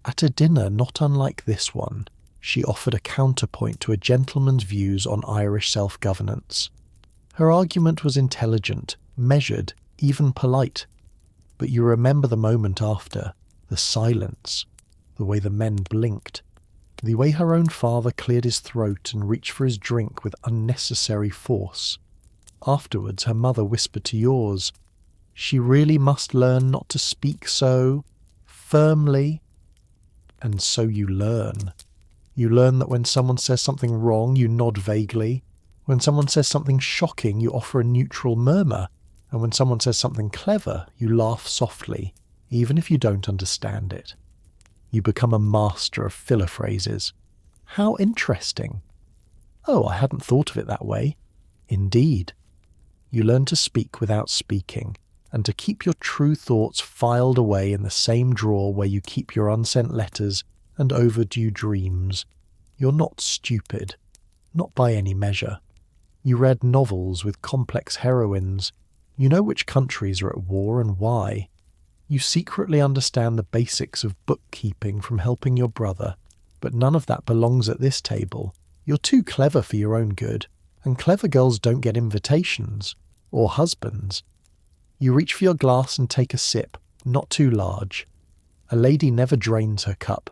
At a dinner not unlike this one, she offered a counterpoint to a gentleman's views on Irish self-governance. Her argument was intelligent, measured, even polite. But you remember the moment after, the silence, the way the men blinked, the way her own father cleared his throat and reached for his drink with unnecessary force. Afterwards, her mother whispered to yours, "She really must learn not to speak so firmly." And so you learn. You learn that when someone says something wrong, you nod vaguely. When someone says something shocking, you offer a neutral murmur. And when someone says something clever, you laugh softly, even if you don't understand it. You become a master of filler phrases. How interesting. Oh, I hadn't thought of it that way. Indeed. You learn to speak without speaking, and to keep your true thoughts filed away in the same drawer where you keep your unsent letters and overdue dreams. You're not stupid. Not by any measure. You read novels with complex heroines. You know which countries are at war and why. You secretly understand the basics of bookkeeping from helping your brother, but none of that belongs at this table. You're too clever for your own good, and clever girls don't get invitations, or husbands. You reach for your glass and take a sip, not too large. A lady never drains her cup.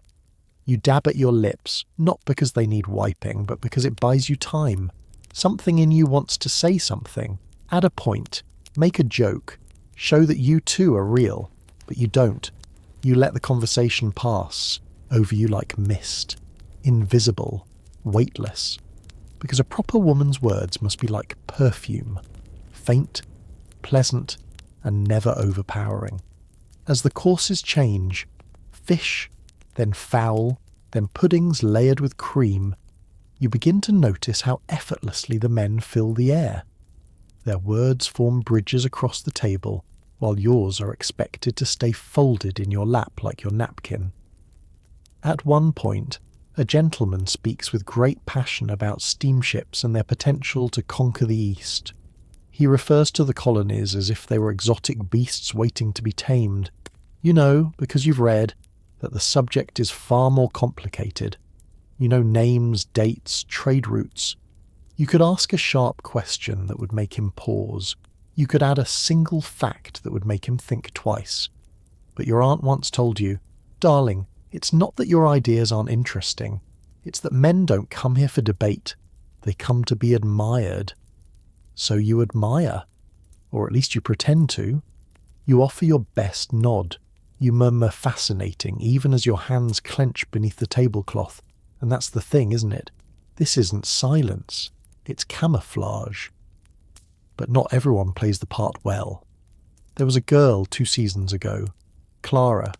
You dab at your lips, not because they need wiping, but because it buys you time. Something in you wants to say something, add a point, make a joke, show that you too are real, but you don't. You let the conversation pass over you like mist, invisible, weightless, because a proper woman's words must be like perfume, faint, pleasant, and never overpowering. As the courses change, fish, then fowl, then puddings layered with cream, you begin to notice how effortlessly the men fill the air. Their words form bridges across the table, while yours are expected to stay folded in your lap like your napkin. At one point, a gentleman speaks with great passion about steamships and their potential to conquer the East. He refers to the colonies as if they were exotic beasts waiting to be tamed. You know, because you've read, that the subject is far more complicated. You know names, dates, trade routes. You could ask a sharp question that would make him pause. You could add a single fact that would make him think twice. But your aunt once told you, "Darling, it's not that your ideas aren't interesting. It's that men don't come here for debate. They come to be admired." So you admire, or at least you pretend to. You offer your best nod. You murmur fascinating, even as your hands clench beneath the tablecloth. And that's the thing, isn't it? This isn't silence. It's camouflage. But not everyone plays the part well. There was a girl 2 seasons ago, Clara,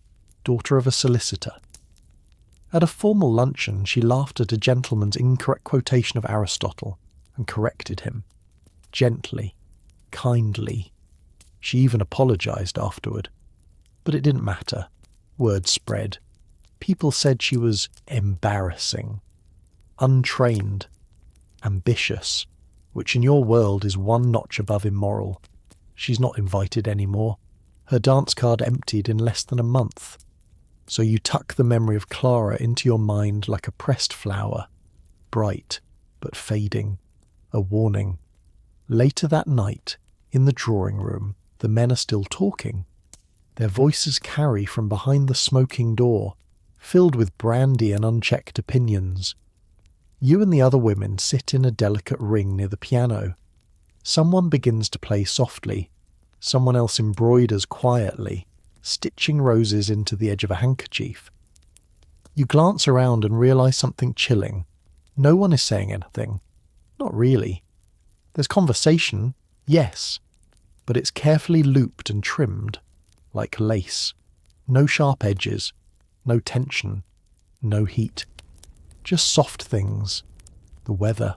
daughter of a solicitor. At a formal luncheon, she laughed at a gentleman's incorrect quotation of Aristotle and corrected him. Gently, kindly. She even apologized afterward. But it didn't matter. Word spread. People said she was embarrassing, untrained, ambitious, which in your world is one notch above immoral. She's not invited anymore. Her dance card emptied in less than a month. So you tuck the memory of Clara into your mind like a pressed flower, bright but fading, a warning. Later that night, in the drawing room, the men are still talking. Their voices carry from behind the smoking door, filled with brandy and unchecked opinions. You and the other women sit in a delicate ring near the piano. Someone begins to play softly. Someone else embroiders quietly, stitching roses into the edge of a handkerchief. You glance around and realize something chilling. No one is saying anything. Not really. There's conversation, yes, but it's carefully looped and trimmed, like lace. No sharp edges, no tension, no heat. Just soft things. The weather,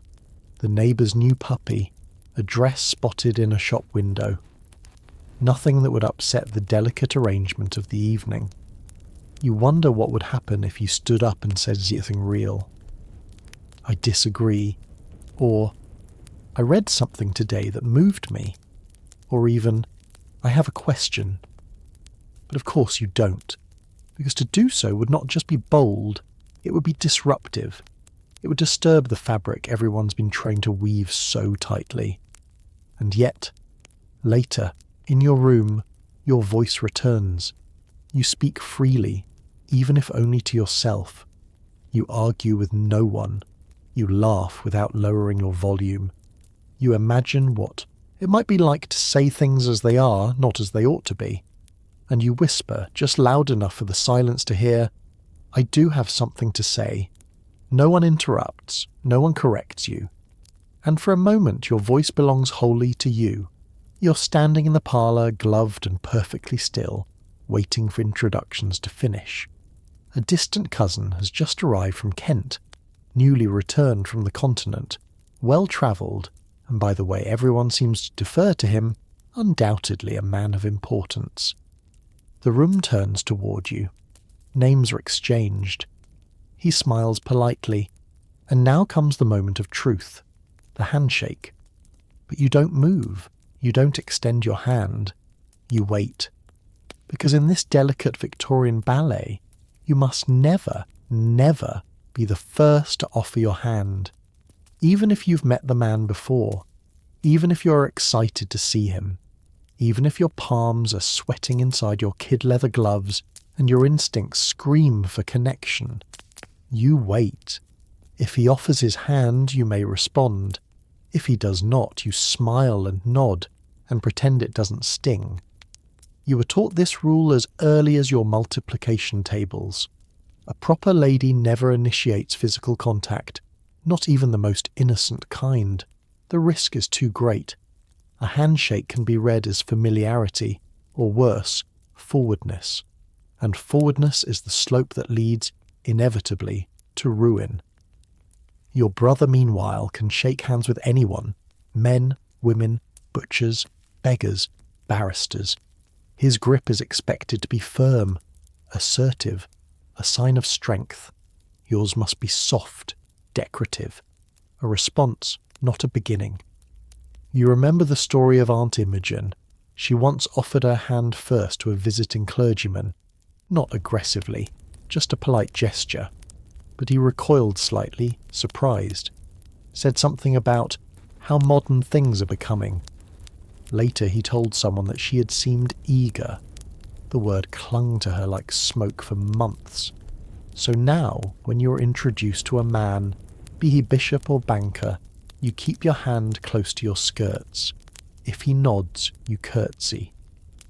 the neighbour's new puppy, a dress spotted in a shop window. Nothing that would upset the delicate arrangement of the evening. You wonder what would happen if you stood up and said something real. I disagree. Or, I read something today that moved me. Or even, I have a question. But of course you don't, because to do so would not just be bold, it would be disruptive. It would disturb the fabric everyone's been trained to weave so tightly. And yet, later, in your room, your voice returns. You speak freely, even if only to yourself. You argue with no one. You laugh without lowering your volume. You imagine what it might be like to say things as they are, not as they ought to be. And you whisper just loud enough for the silence to hear, "I do have something to say." No one interrupts, no one corrects you. And for a moment your voice belongs wholly to you. You're standing in the parlour, gloved and perfectly still, waiting for introductions to finish. A distant cousin has just arrived from Kent, newly returned from the continent, well-travelled, and by the way everyone seems to defer to him, undoubtedly a man of importance. The room turns toward you. Names are exchanged. He smiles politely, and now comes the moment of truth, the handshake. But you don't move, you don't extend your hand, you wait. Because in this delicate Victorian ballet, you must never, never be the first to offer your hand. Even if you've met the man before, even if you're excited to see him, even if your palms are sweating inside your kid leather gloves and your instincts scream for connection, you wait. If he offers his hand, you may respond. If he does not, you smile and nod and pretend it doesn't sting. You were taught this rule as early as your multiplication tables. A proper lady never initiates physical contact, not even the most innocent kind. The risk is too great. A handshake can be read as familiarity, or worse, forwardness. And forwardness is the slope that leads, inevitably, to ruin. Your brother, meanwhile, can shake hands with anyone, men, women, butchers, beggars, barristers. His grip is expected to be firm, assertive, a sign of strength. Yours must be soft, decorative, a response, not a beginning. You remember the story of Aunt Imogen. She once offered her hand first to a visiting clergyman, not aggressively, just a polite gesture. But he recoiled slightly, surprised, said something about how modern things are becoming. Later he told someone that she had seemed eager. The word clung to her like smoke for months. So now, when you're introduced to a man, be he bishop or banker, you keep your hand close to your skirts. If he nods, you curtsy.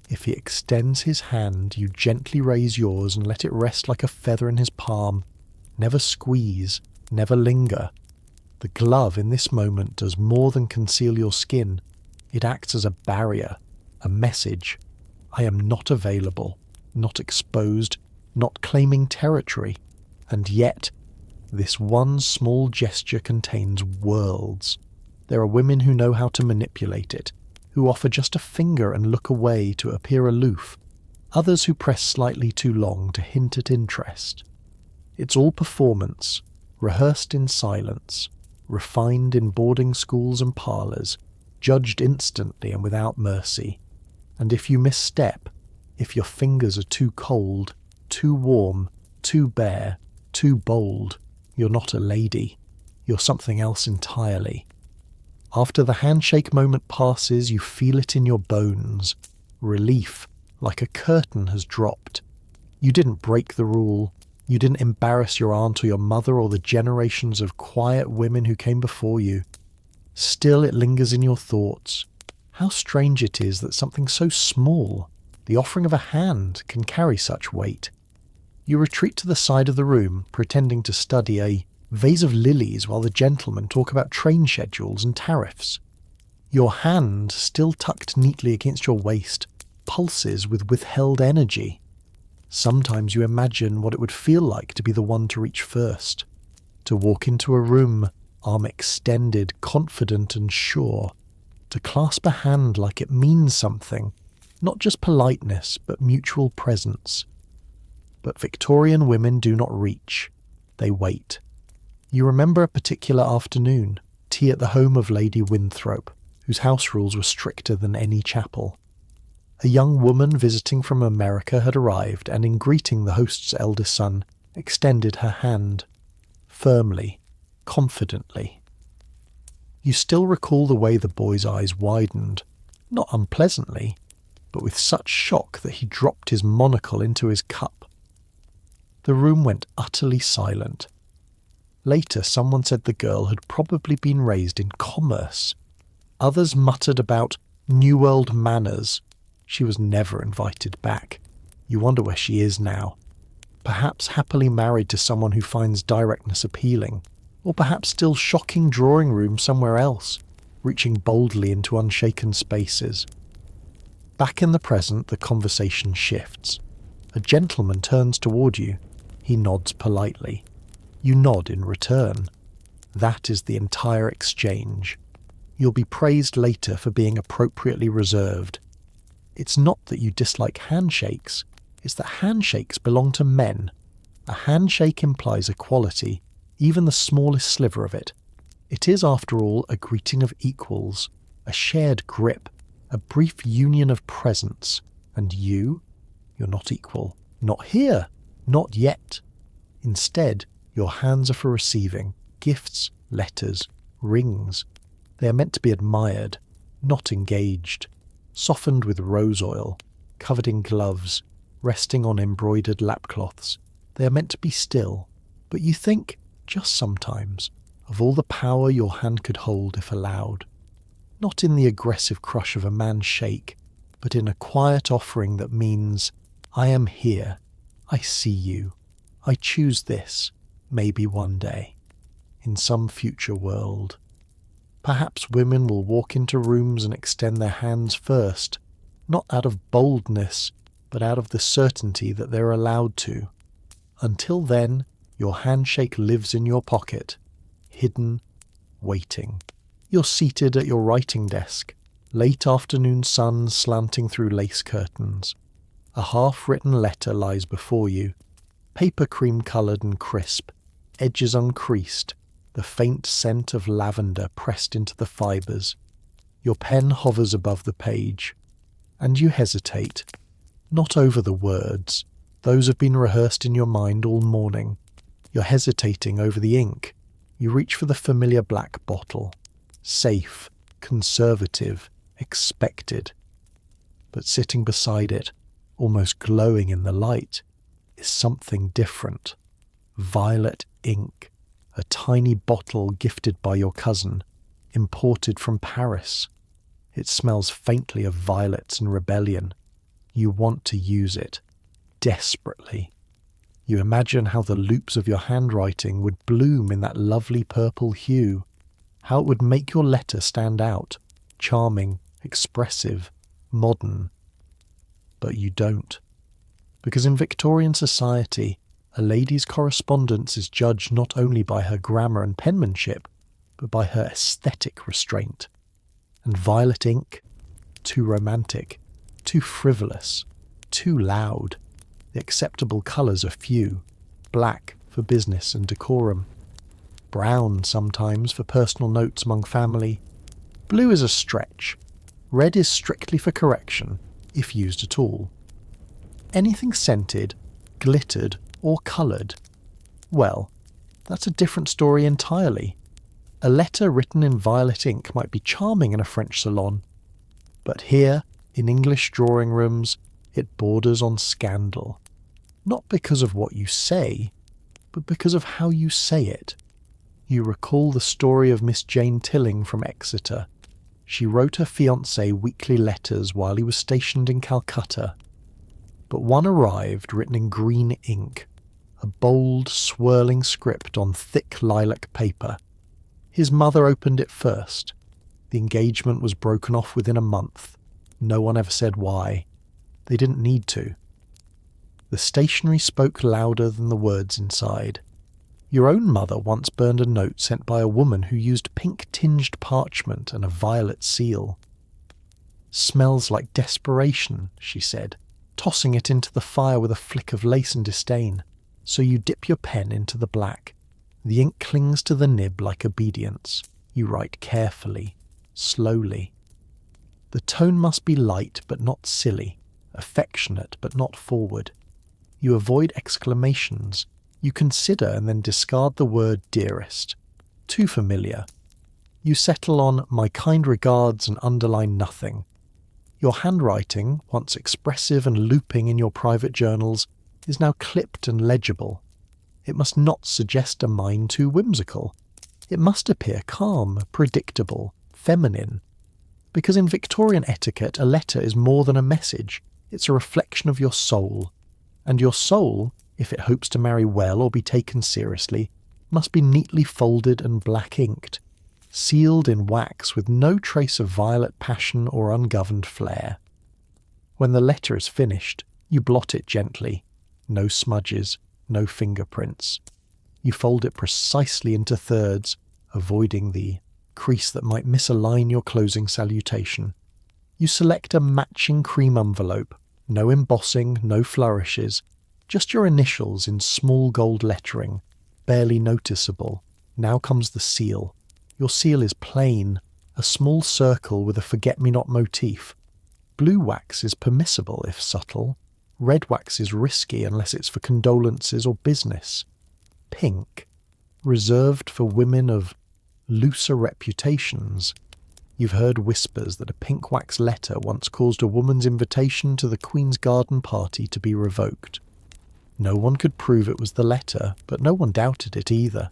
If he extends his hand, you gently raise yours and let it rest like a feather in his palm. Never squeeze, never linger. The glove in this moment does more than conceal your skin. It acts as a barrier, a message. I am not available, not exposed, not claiming territory. And yet, this one small gesture contains worlds. There are women who know how to manipulate it, who offer just a finger and look away to appear aloof, others who press slightly too long to hint at interest. It's all performance, rehearsed in silence, refined in boarding schools and parlours, judged instantly and without mercy. And if you misstep, if your fingers are too cold, too warm, too bare, too bold, you're not a lady. You're something else entirely. After the handshake moment passes, you feel it in your bones. Relief, like a curtain has dropped. You didn't break the rule. You didn't embarrass your aunt or your mother or the generations of quiet women who came before you. Still it lingers in your thoughts. How strange it is that something so small, the offering of a hand, can carry such weight. You retreat to the side of the room, pretending to study a vase of lilies while the gentlemen talk about train schedules and tariffs. Your hand, still tucked neatly against your waist, pulses with withheld energy. Sometimes you imagine what it would feel like to be the one to reach first, to walk into a room, arm extended, confident and sure, to clasp a hand like it means something, not just politeness, but mutual presence. But Victorian women do not reach. They wait. You remember a particular afternoon, tea at the home of Lady Winthrop, whose house rules were stricter than any chapel. A young woman visiting from America had arrived and, in greeting the host's eldest son, extended her hand. Firmly, confidently. You still recall the way the boy's eyes widened, not unpleasantly, but with such shock that he dropped his monocle into his cup. The room went utterly silent. Later, someone said the girl had probably been raised in commerce. Others muttered about New World manners. She was never invited back. You wonder where she is now. Perhaps happily married to someone who finds directness appealing, or perhaps still shocking drawing room somewhere else, reaching boldly into unshaken spaces. Back in the present, the conversation shifts. A gentleman turns toward you. He nods politely. You nod in return. That is the entire exchange. You'll be praised later for being appropriately reserved. It's not that you dislike handshakes, it's that handshakes belong to men. A handshake implies equality, even the smallest sliver of it. It is, after all, a greeting of equals, a shared grip, a brief union of presence. And you're not equal. Not here. Not yet. Instead, your hands are for receiving gifts, letters, rings. They are meant to be admired, not engaged, softened with rose oil, covered in gloves, resting on embroidered lapcloths. They are meant to be still, but you think, just sometimes, of all the power your hand could hold if allowed. Not in the aggressive crush of a man's shake, but in a quiet offering that means, I am here, I see you, I choose this, maybe one day, in some future world. Perhaps women will walk into rooms and extend their hands first, not out of boldness, but out of the certainty that they're allowed to. Until then, your handshake lives in your pocket, hidden, waiting. You're seated at your writing desk, late afternoon sun slanting through lace curtains. A half-written letter lies before you, paper cream-coloured and crisp, edges uncreased, the faint scent of lavender pressed into the fibres. Your pen hovers above the page, and you hesitate. Not over the words. Those have been rehearsed in your mind all morning. You're hesitating over the ink. You reach for the familiar black bottle. Safe, conservative, expected. But sitting beside it, almost glowing in the light, is something different. Violet ink. A tiny bottle gifted by your cousin, imported from Paris. It smells faintly of violets and rebellion. You want to use it, desperately. You imagine how the loops of your handwriting would bloom in that lovely purple hue, how it would make your letter stand out, charming, expressive, modern. But you don't. Because in Victorian society, a lady's correspondence is judged not only by her grammar and penmanship, but by her aesthetic restraint. And violet ink? Too romantic, too frivolous, too loud. The acceptable colours are few. Black for business and decorum. Brown sometimes for personal notes among family. Blue is a stretch. Red is strictly for correction, if used at all. Anything scented, glittered, or coloured, well, that's a different story entirely. A letter written in violet ink might be charming in a French salon, but here, in English drawing rooms, it borders on scandal. Not because of what you say, but because of how you say it. You recall the story of Miss Jane Tilling from Exeter. She wrote her fiancé weekly letters while he was stationed in Calcutta. But one arrived written in green ink, a bold, swirling script on thick lilac paper. His mother opened it first. The engagement was broken off within a month. No one ever said why. They didn't need to. The stationery spoke louder than the words inside. Your own mother once burned a note sent by a woman who used pink-tinged parchment and a violet seal. "Smells like desperation," she said, tossing it into the fire with a flick of lace and disdain. So you dip your pen into the black. The ink clings to the nib like obedience. You write carefully, slowly. The tone must be light but not silly, affectionate but not forward. You avoid exclamations. You consider and then discard the word dearest. Too familiar. You settle on "my kind regards" and underline nothing. Your handwriting, once expressive and looping in your private journals, is now clipped and legible. It must not suggest a mind too whimsical. It must appear calm, predictable, feminine. Because in Victorian etiquette, a letter is more than a message. It's a reflection of your soul. And your soul, if it hopes to marry well or be taken seriously, must be neatly folded and black-inked, sealed in wax with no trace of violet passion or ungoverned flair. When the letter is finished, you blot it gently. No smudges, no fingerprints. You fold it precisely into thirds, avoiding the crease that might misalign your closing salutation. You select a matching cream envelope, no embossing, no flourishes, just your initials in small gold lettering, barely noticeable. Now comes the seal. Your seal is plain, a small circle with a forget-me-not motif. Blue wax is permissible if subtle. Red wax is risky unless it's for condolences or business. Pink, reserved for women of looser reputations. You've heard whispers that a pink wax letter once caused a woman's invitation to the Queen's garden party to be revoked. No one could prove it was the letter, but no one doubted it either.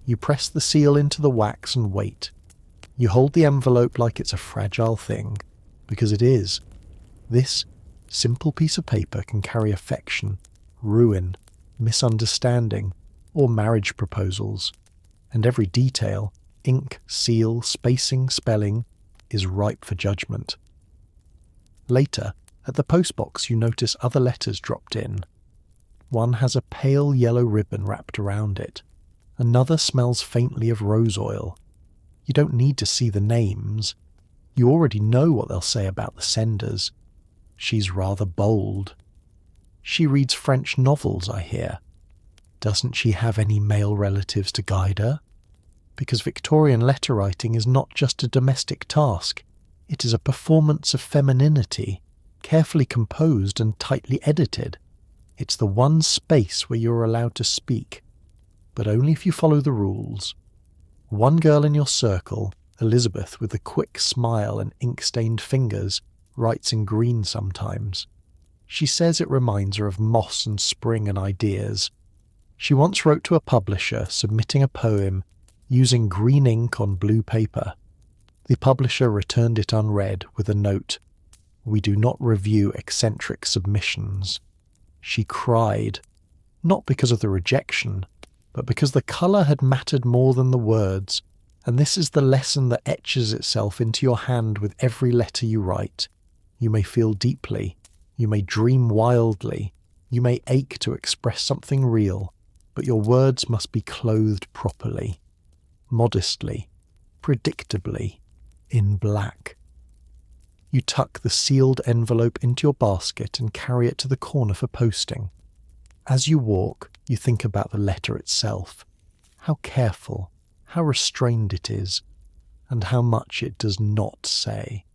You press the seal into the wax and wait. You hold the envelope like it's a fragile thing, because it is. This simple piece of paper can carry affection, ruin, misunderstanding, or marriage proposals, and every detail, ink, seal, spacing, spelling, is ripe for judgment. Later, at the postbox you notice other letters dropped in. One has a pale yellow ribbon wrapped around it. Another smells faintly of rose oil. You don't need to see the names. You already know what they'll say about the senders. She's rather bold. She reads French novels, I hear. Doesn't she have any male relatives to guide her? Because Victorian letter writing is not just a domestic task. It is a performance of femininity, carefully composed and tightly edited. It's the one space where you're allowed to speak, but only if you follow the rules. One girl in your circle, Elizabeth with a quick smile and ink-stained fingers, writes in green sometimes. She says it reminds her of moss and spring and ideas. She once wrote to a publisher submitting a poem using green ink on blue paper. The publisher returned it unread with a note, "We do not review eccentric submissions." She cried, not because of the rejection, but because the colour had mattered more than the words, and this is the lesson that etches itself into your hand with every letter you write. You may feel deeply, you may dream wildly, you may ache to express something real, but your words must be clothed properly, modestly, predictably, in black. You tuck the sealed envelope into your basket and carry it to the corner for posting. As you walk, you think about the letter itself, how careful, how restrained it is, and how much it does not say.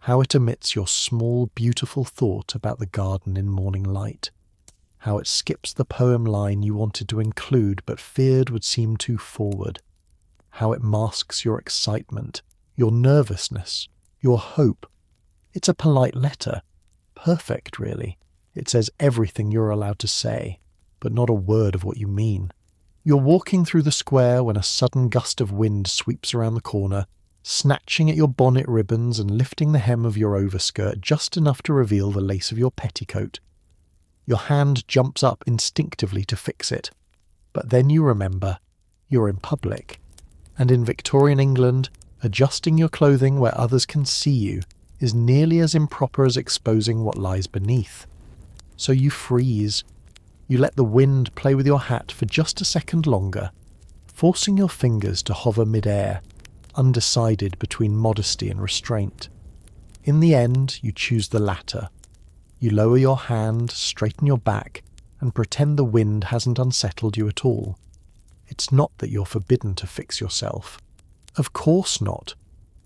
How it omits your small, beautiful thought about the garden in morning light. How it skips the poem line you wanted to include but feared would seem too forward. How it masks your excitement, your nervousness, your hope. It's a polite letter. Perfect, really. It says everything you're allowed to say, but not a word of what you mean. You're walking through the square when a sudden gust of wind sweeps around the corner, snatching at your bonnet ribbons and lifting the hem of your overskirt just enough to reveal the lace of your petticoat. Your hand jumps up instinctively to fix it, but then you remember you're in public, and in Victorian England, adjusting your clothing where others can see you is nearly as improper as exposing what lies beneath. So you freeze. You let the wind play with your hat for just a second longer, forcing your fingers to hover mid-air, undecided between modesty and restraint. In the end, you choose the latter. You lower your hand, straighten your back, and pretend the wind hasn't unsettled you at all. It's not that you're forbidden to fix yourself. Of course not.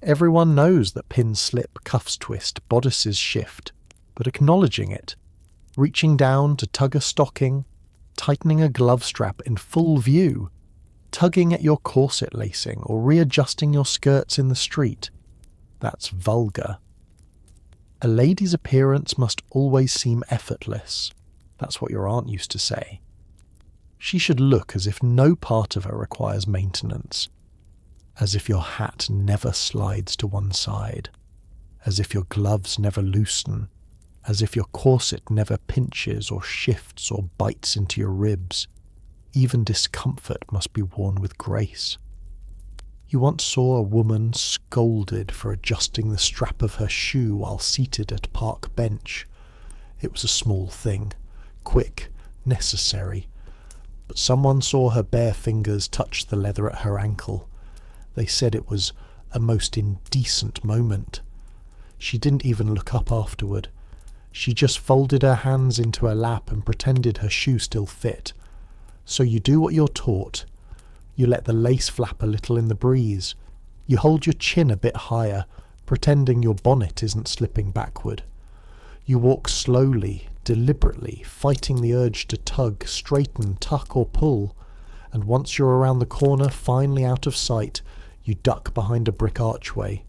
Everyone knows that pins slip, cuffs twist, bodices shift, but acknowledging it, reaching down to tug a stocking, tightening a glove strap in full view, tugging at your corset lacing or readjusting your skirts in the street. That's vulgar. A lady's appearance must always seem effortless. That's what your aunt used to say. She should look as if no part of her requires maintenance, as if your hat never slides to one side, as if your gloves never loosen, as if your corset never pinches or shifts or bites into your ribs. Even discomfort must be worn with grace. You once saw a woman scolded for adjusting the strap of her shoe while seated at a park bench. It was a small thing, quick, necessary, but someone saw her bare fingers touch the leather at her ankle. They said it was a most indecent moment. She didn't even look up afterward. She just folded her hands into her lap and pretended her shoe still fit. So you do what you're taught. You let the lace flap a little in the breeze. You hold your chin a bit higher, pretending your bonnet isn't slipping backward. You walk slowly, deliberately, fighting the urge to tug, straighten, tuck or pull. And once you're around the corner, finally out of sight, you duck behind a brick archway.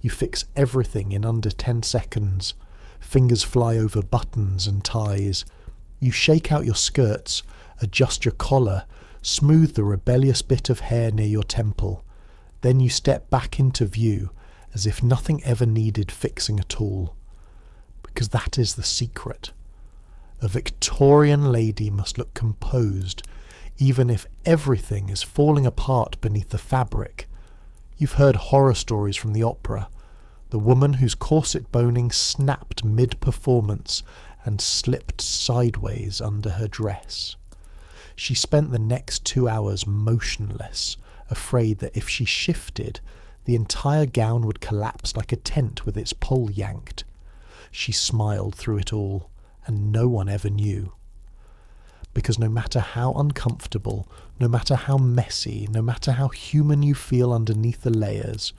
You fix everything in under 10 seconds. Fingers fly over buttons and ties. You shake out your skirts, adjust your collar, smooth the rebellious bit of hair near your temple. Then you step back into view as if nothing ever needed fixing at all. Because that is the secret. A Victorian lady must look composed, even if everything is falling apart beneath the fabric. You've heard horror stories from the opera. The woman whose corset boning snapped mid-performance and slipped sideways under her dress. She spent the next 2 hours motionless, afraid that if she shifted, the entire gown would collapse like a tent with its pole yanked. She smiled through it all, and no one ever knew. Because no matter how uncomfortable, no matter how messy, no matter how human you feel underneath the layers,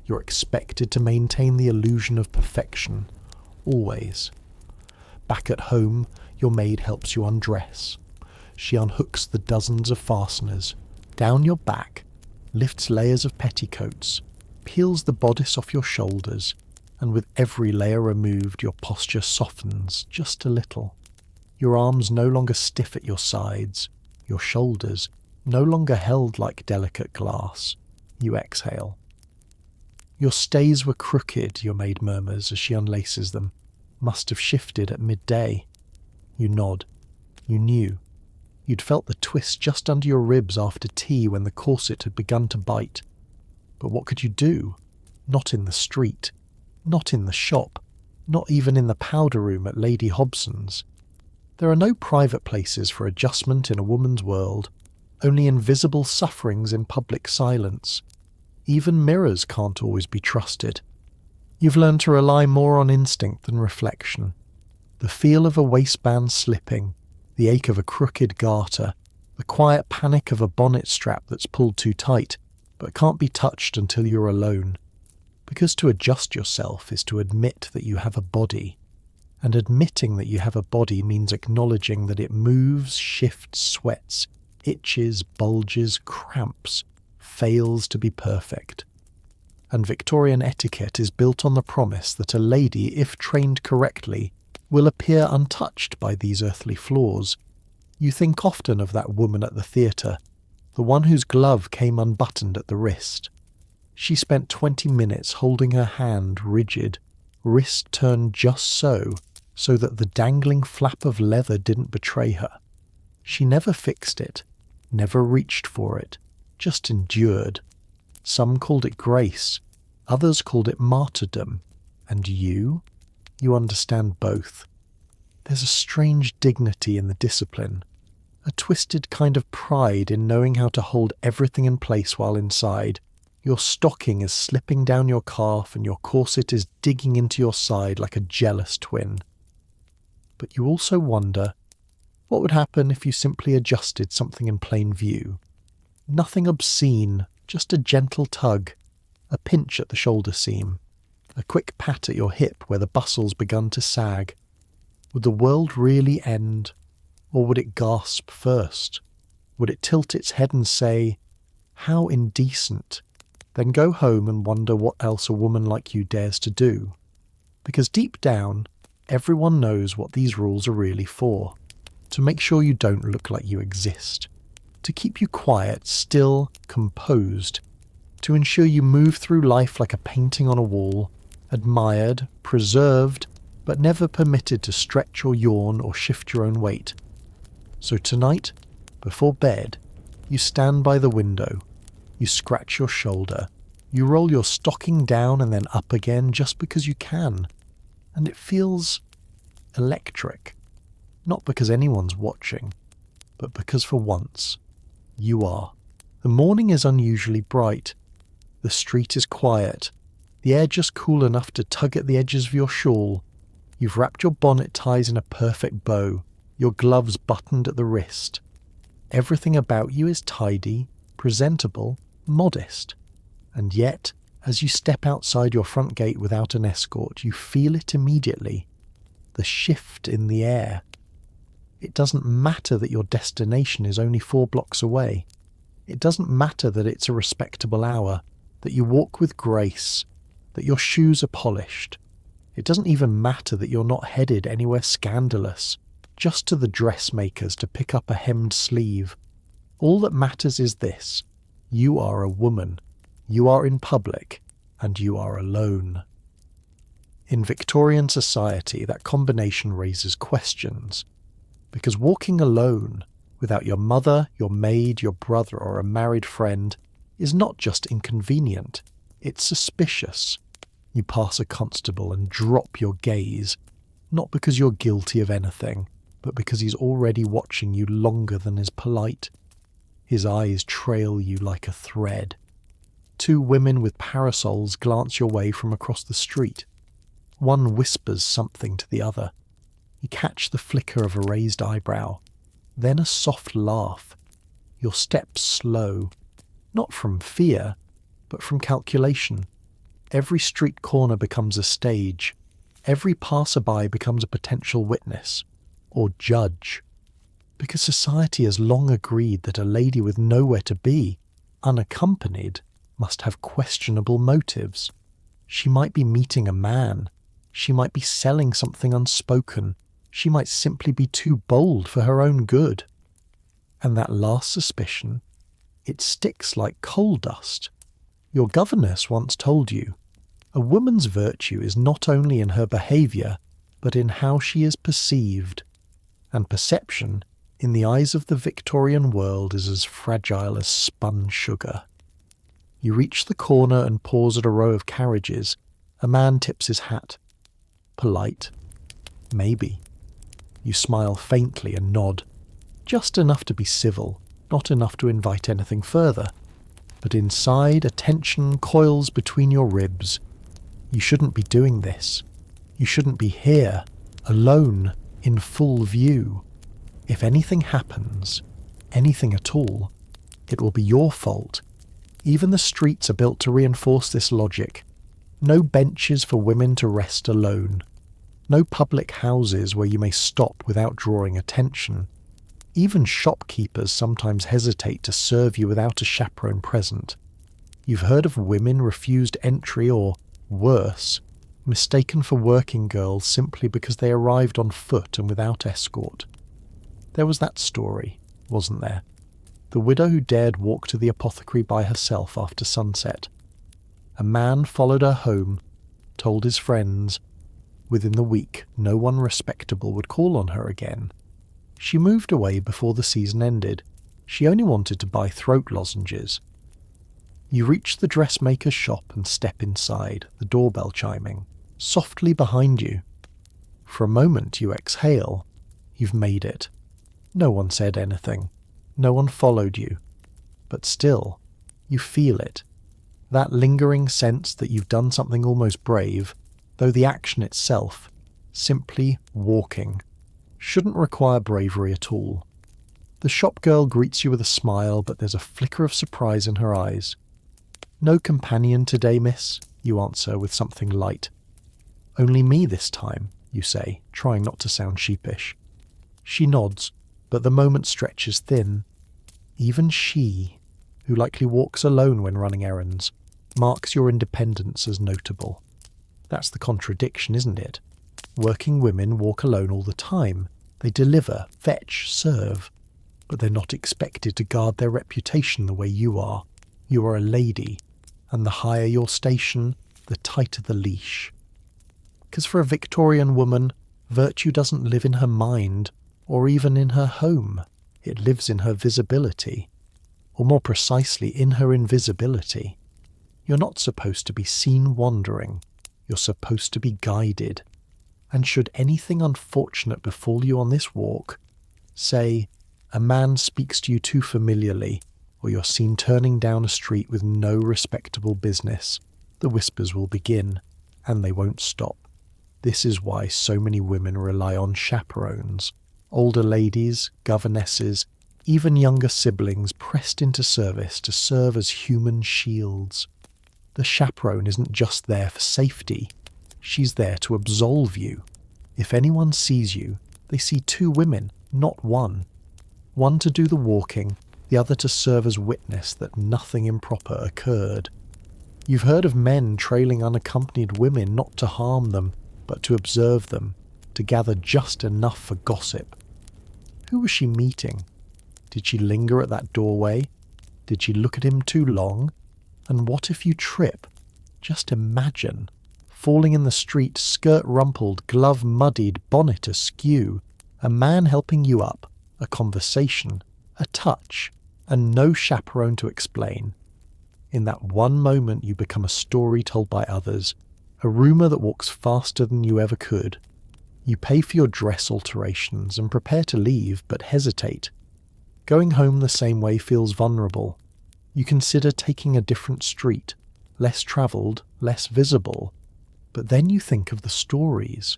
you're expected to maintain the illusion of perfection, always. Back at home, your maid helps you undress. She unhooks the dozens of fasteners, down your back, lifts layers of petticoats, peels the bodice off your shoulders, and with every layer removed, your posture softens just a little. Your arms no longer stiff at your sides, your shoulders no longer held like delicate glass. You exhale. Your stays were crooked, your maid murmurs as she unlaces them. Must have shifted at midday. You nod. You knew. You'd felt the twist just under your ribs after tea when the corset had begun to bite. But what could you do? Not in the street. Not in the shop. Not even in the powder room at Lady Hobson's. There are no private places for adjustment in a woman's world, only invisible sufferings in public silence. Even mirrors can't always be trusted. You've learned to rely more on instinct than reflection. The feel of a waistband slipping, the ache of a crooked garter, the quiet panic of a bonnet strap that's pulled too tight, but can't be touched until you're alone. Because to adjust yourself is to admit that you have a body. And admitting that you have a body means acknowledging that it moves, shifts, sweats, itches, bulges, cramps, fails to be perfect. And Victorian etiquette is built on the promise that a lady, if trained correctly, will appear untouched by these earthly flaws. You think often of that woman at the theatre, the one whose glove came unbuttoned at the wrist. She spent 20 minutes holding her hand rigid, wrist turned just so that the dangling flap of leather didn't betray her. She never fixed it, never reached for it, just endured. Some called it grace, others called it martyrdom. And you understand both. There's a strange dignity in the discipline, a twisted kind of pride in knowing how to hold everything in place while inside. Your stocking is slipping down your calf and your corset is digging into your side like a jealous twin. But you also wonder, what would happen if you simply adjusted something in plain view? Nothing obscene, just a gentle tug, a pinch at the shoulder seam, a quick pat at your hip where the bustle's begun to sag. Would the world really end, or would it gasp first? Would it tilt its head and say, How indecent. Then go home and wonder what else a woman like you dares to do. Because deep down, everyone knows what these rules are really for. To make sure you don't look like you exist. To keep you quiet, still, composed. To ensure you move through life like a painting on a wall, admired, preserved, but never permitted to stretch or yawn or shift your own weight. So tonight, before bed, you stand by the window, you scratch your shoulder, you roll your stocking down and then up again just because you can, and it feels electric. Not because anyone's watching, but because for once, you are. The morning is unusually bright. The street is quiet. The air just cool enough to tug at the edges of your shawl. You've wrapped your bonnet ties in a perfect bow, your gloves buttoned at the wrist. Everything about you is tidy, presentable, modest. And yet, as you step outside your front gate without an escort, you feel it immediately. The shift in the air. It doesn't matter that your destination is only 4 blocks away. It doesn't matter that it's a respectable hour, that you walk with grace, that your shoes are polished. It doesn't even matter that you're not headed anywhere scandalous, just to the dressmakers to pick up a hemmed sleeve. All that matters is this: you are a woman, you are in public, and you are alone. In Victorian society, that combination raises questions. Because walking alone, without your mother, your maid, your brother, or a married friend, is not just inconvenient, it's suspicious. You pass a constable and drop your gaze, not because you're guilty of anything, but because he's already watching you longer than is polite. His eyes trail you like a thread. 2 women with parasols glance your way from across the street. One whispers something to the other. You catch the flicker of a raised eyebrow, then a soft laugh. Your steps slow, not from fear, but from calculation. Every street corner becomes a stage. Every passerby becomes a potential witness, or judge. Because society has long agreed that a lady with nowhere to be, unaccompanied, must have questionable motives. She might be meeting a man. She might be selling something unspoken. She might simply be too bold for her own good. And that last suspicion, it sticks like coal dust. Your governess once told you, a woman's virtue is not only in her behaviour, but in how she is perceived. And perception, in the eyes of the Victorian world, is as fragile as spun sugar. You reach the corner and pause at a row of carriages. A man tips his hat. Polite. Maybe. You smile faintly and nod. Just enough to be civil, not enough to invite anything further. But inside, a tension coils between your ribs. You shouldn't be doing this. You shouldn't be here, alone, in full view. If anything happens, anything at all, it will be your fault. Even the streets are built to reinforce this logic. No benches for women to rest alone. No public houses where you may stop without drawing attention. Even shopkeepers sometimes hesitate to serve you without a chaperone present. You've heard of women refused entry or, worse, mistaken for working girls simply because they arrived on foot and without escort. There was that story, wasn't there? The widow who dared walk to the apothecary by herself after sunset. A man followed her home, told his friends. Within the week, no one respectable would call on her again. She moved away before the season ended. She only wanted to buy throat lozenges. You reach the dressmaker's shop and step inside, the doorbell chiming, softly behind you. For a moment you exhale. You've made it. No one said anything. No one followed you. But still, you feel it. That lingering sense that you've done something almost brave, though the action itself, simply walking, shouldn't require bravery at all. The shop girl greets you with a smile, but there's a flicker of surprise in her eyes. "No companion today, miss," you answer with something light. "Only me this time," you say, trying not to sound sheepish. She nods, but the moment stretches thin. Even she, who likely walks alone when running errands, marks your independence as notable. That's the contradiction, isn't it? Working women walk alone all the time. They deliver, fetch, serve. But they're not expected to guard their reputation the way you are. You are a lady, and the higher your station, the tighter the leash. Because for a Victorian woman, virtue doesn't live in her mind, or even in her home. It lives in her visibility. Or more precisely, in her invisibility. You're not supposed to be seen wandering. You're supposed to be guided. And should anything unfortunate befall you on this walk, say, a man speaks to you too familiarly, or you're seen turning down a street with no respectable business, the whispers will begin, and they won't stop. This is why so many women rely on chaperones, older ladies, governesses, even younger siblings pressed into service to serve as human shields. The chaperone isn't just there for safety. She's there to absolve you. If anyone sees you, they see two women, not one. One to do the walking, the other to serve as witness that nothing improper occurred. You've heard of men trailing unaccompanied women not to harm them, but to observe them, to gather just enough for gossip. Who was she meeting? Did she linger at that doorway? Did she look at him too long? And what if you trip? Just imagine. Falling in the street, skirt rumpled, glove muddied, bonnet askew. A man helping you up, a conversation, a touch, and no chaperone to explain. In that one moment you become a story told by others, a rumour that walks faster than you ever could. You pay for your dress alterations and prepare to leave, but hesitate. Going home the same way feels vulnerable. You consider taking a different street, less travelled, less visible. But then you think of the stories.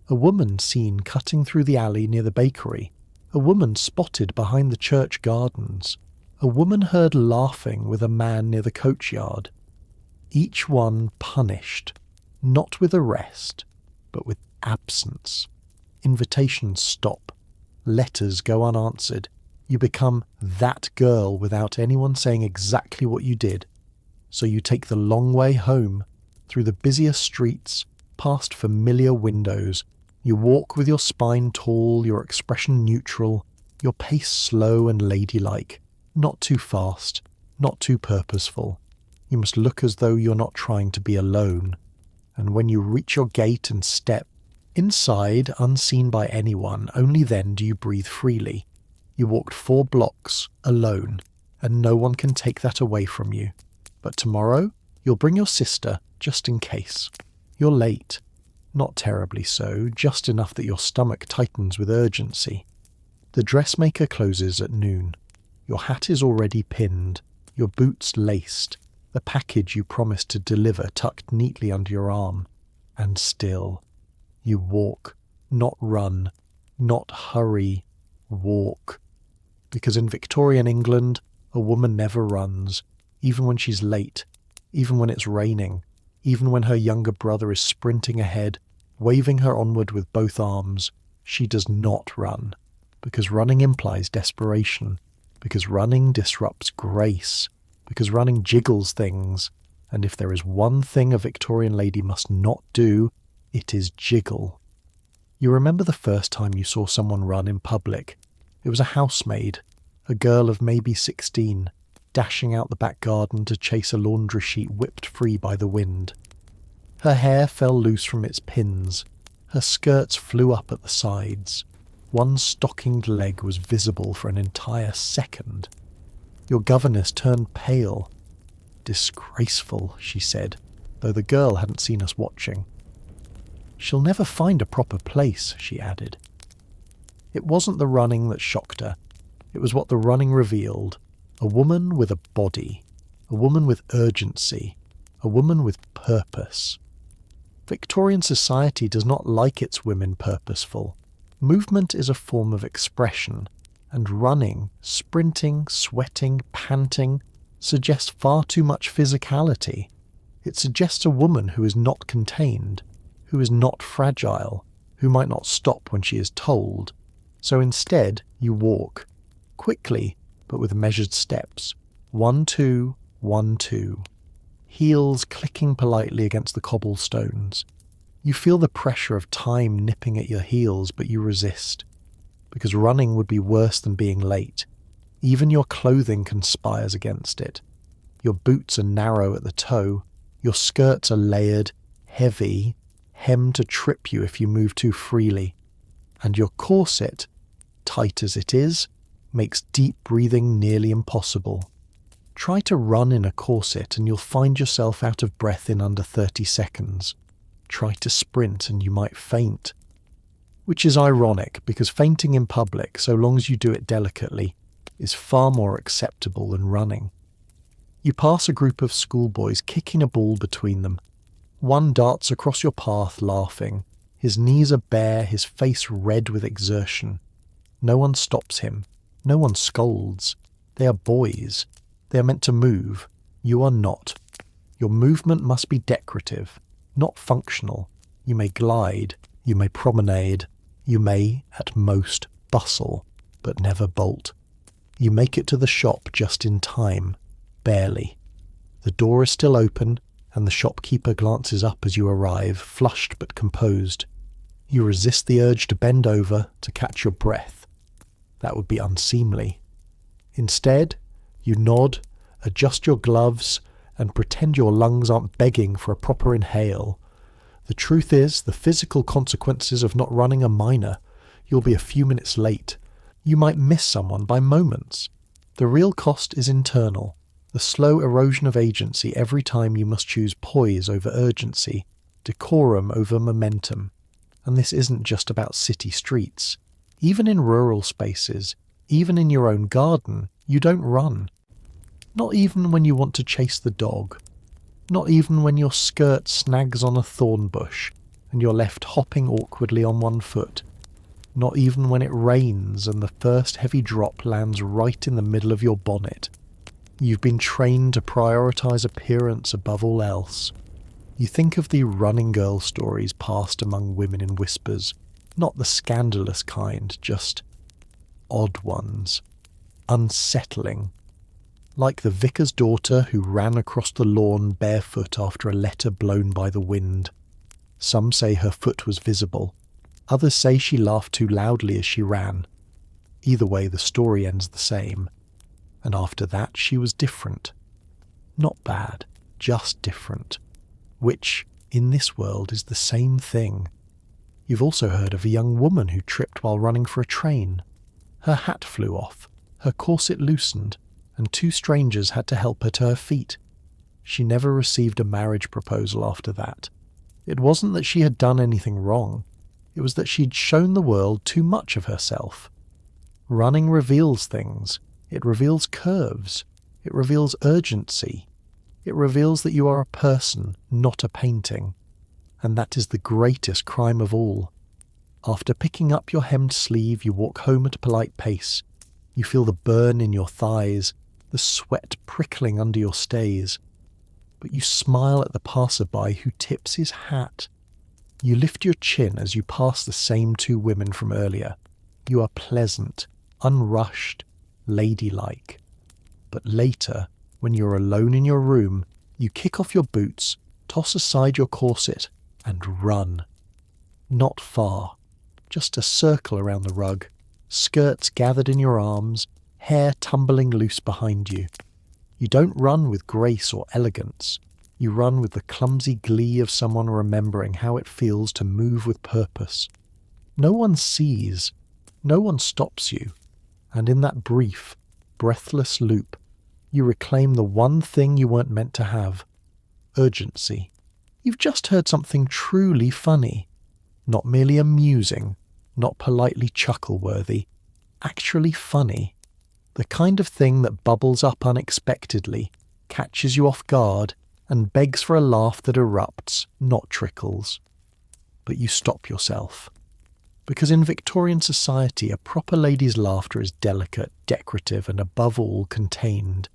A woman seen cutting through the alley near the bakery. A woman spotted behind the church gardens. A woman heard laughing with a man near the coachyard. Each one punished, not with arrest, but with absence. Invitations stop. Letters go unanswered. You become that girl without anyone saying exactly what you did. So you take the long way home, through the busiest streets, past familiar windows. You walk with your spine tall, your expression neutral, your pace slow and ladylike, not too fast, not too purposeful. You must look as though you're not trying to be alone. And when you reach your gate and step, inside, unseen by anyone, only then do you breathe freely. You walked 4 blocks, alone, and no one can take that away from you. But tomorrow, you'll bring your sister, just in case. You're late. Not terribly so, just enough that your stomach tightens with urgency. The dressmaker closes at noon. Your hat is already pinned, your boots laced, the package you promised to deliver tucked neatly under your arm. And still, you walk, not run, not hurry, walk. Because in Victorian England, a woman never runs, even when she's late, even when it's raining, even when her younger brother is sprinting ahead, waving her onward with both arms. She does not run, because running implies desperation, because running disrupts grace, because running jiggles things, and if there is one thing a Victorian lady must not do, it is jiggle. You remember the first time you saw someone run in public. It was a housemaid, a girl of maybe 16, dashing out the back garden to chase a laundry sheet whipped free by the wind. Her hair fell loose from its pins. Her skirts flew up at the sides. One stockinged leg was visible for an entire second. Your governess turned pale. "Disgraceful," she said, though the girl hadn't seen us watching. "She'll never find a proper place," she added. It wasn't the running that shocked her. It was what the running revealed. A woman with a body. A woman with urgency. A woman with purpose. Victorian society does not like its women purposeful. Movement is a form of expression, and running, sprinting, sweating, panting suggests far too much physicality. It suggests a woman who is not contained, who is not fragile, who might not stop when she is told. So instead, you walk, quickly, but with measured steps, 1, 2, 1, 2. Heels clicking politely against the cobblestones. You feel the pressure of time nipping at your heels, but you resist. Because running would be worse than being late. Even your clothing conspires against it. Your boots are narrow at the toe. Your skirts are layered, heavy, hemmed to trip you if you move too freely. And your corset, tight as it is, makes deep breathing nearly impossible. Try to run in a corset and you'll find yourself out of breath in under 30 seconds. Try to sprint and you might faint. Which is ironic, because fainting in public, so long as you do it delicately, is far more acceptable than running. You pass a group of schoolboys kicking a ball between them. One darts across your path laughing. His knees are bare, his face red with exertion. No one stops him. No one scolds. They are boys. They are meant to move. You are not. Your movement must be decorative, not functional. You may glide. You may promenade. You may, at most, bustle, but never bolt. You make it to the shop just in time, barely. The door is still open, and the shopkeeper glances up as you arrive, flushed but composed. You resist the urge to bend over, to catch your breath. That would be unseemly. Instead, you nod, adjust your gloves, and pretend your lungs aren't begging for a proper inhale. The truth is, the physical consequences of not running are minor. You'll be a few minutes late. You might miss someone by moments. The real cost is internal, the slow erosion of agency every time you must choose poise over urgency, decorum over momentum. And this isn't just about city streets. Even in rural spaces, even in your own garden, you don't run. Not even when you want to chase the dog. Not even when your skirt snags on a thorn bush and you're left hopping awkwardly on one foot. Not even when it rains and the first heavy drop lands right in the middle of your bonnet. You've been trained to prioritise appearance above all else. You think of the running girl stories passed among women in whispers, not the scandalous kind, just odd ones. Unsettling. Like the vicar's daughter who ran across the lawn barefoot after a letter blown by the wind. Some say her foot was visible. Others say she laughed too loudly as she ran. Either way, the story ends the same. And after that, she was different. Not bad, just different. Which, in this world, is the same thing. You've also heard of a young woman who tripped while running for a train. Her hat flew off, her corset loosened, and 2 strangers had to help her to her feet. She never received a marriage proposal after that. It wasn't that she had done anything wrong. It was that she'd shown the world too much of herself. Running reveals things. It reveals curves. It reveals urgency. It reveals that you are a person, not a painting. And that is the greatest crime of all. After picking up your hemmed sleeve, you walk home at a polite pace. You feel the burn in your thighs, the sweat prickling under your stays. But you smile at the passerby who tips his hat. You lift your chin as you pass the same 2 women from earlier. You are pleasant, unrushed, ladylike. But later, when you're alone in your room, you kick off your boots, toss aside your corset, and run. Not far, just a circle around the rug, skirts gathered in your arms, hair tumbling loose behind you. You don't run with grace or elegance. You run with the clumsy glee of someone remembering how it feels to move with purpose. No one sees. No one stops you. And in that brief, breathless loop, you reclaim the one thing you weren't meant to have. Urgency. You've just heard something truly funny. Not merely amusing, not politely chuckle-worthy. Actually funny. The kind of thing that bubbles up unexpectedly, catches you off guard, and begs for a laugh that erupts, not trickles. But you stop yourself. Because in Victorian society, a proper lady's laughter is delicate, decorative, and above all, contained.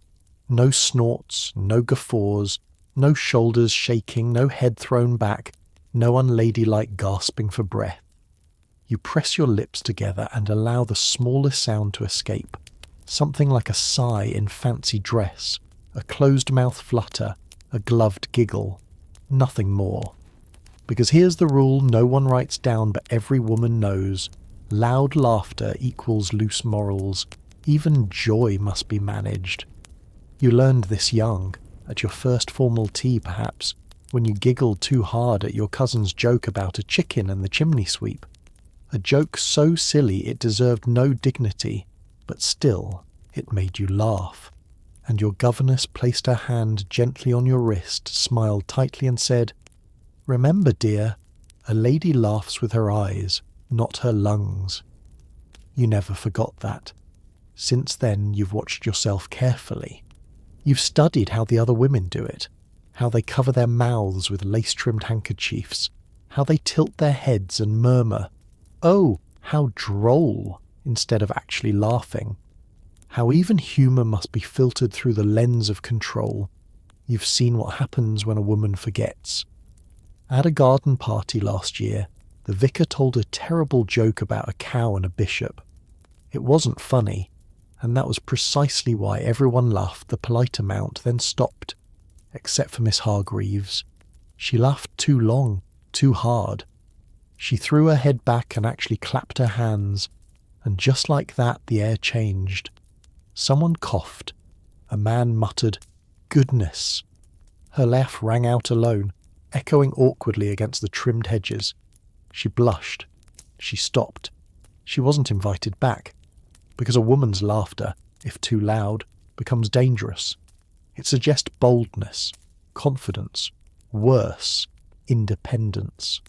No snorts, no guffaws, no shoulders shaking, no head thrown back, no unladylike gasping for breath. You press your lips together and allow the smallest sound to escape. Something like a sigh in fancy dress, a closed-mouth flutter, a gloved giggle. Nothing more. Because here's the rule no one writes down but every woman knows. Loud laughter equals loose morals. Even joy must be managed. You learned this young, at your first formal tea perhaps, when you giggled too hard at your cousin's joke about a chicken and the chimney sweep. A joke so silly it deserved no dignity, but still it made you laugh. And your governess placed her hand gently on your wrist, smiled tightly and said, "Remember, dear, a lady laughs with her eyes, not her lungs." You never forgot that. Since then you've watched yourself carefully. You've studied how the other women do it, how they cover their mouths with lace-trimmed handkerchiefs, how they tilt their heads and murmur, "Oh, how droll," instead of actually laughing. How even humour must be filtered through the lens of control. You've seen what happens when a woman forgets. At a garden party last year, the vicar told a terrible joke about a cow and a bishop. It wasn't funny, and that was precisely why everyone laughed the polite amount, then stopped, except for Miss Hargreaves. She laughed too long, too hard. She threw her head back and actually clapped her hands, and just like that the air changed. Someone coughed. A man muttered, "Goodness." Her laugh rang out alone, echoing awkwardly against the trimmed hedges. She blushed. She stopped. She wasn't invited back, because a woman's laughter, if too loud, becomes dangerous. It suggests boldness, confidence, worse, independence.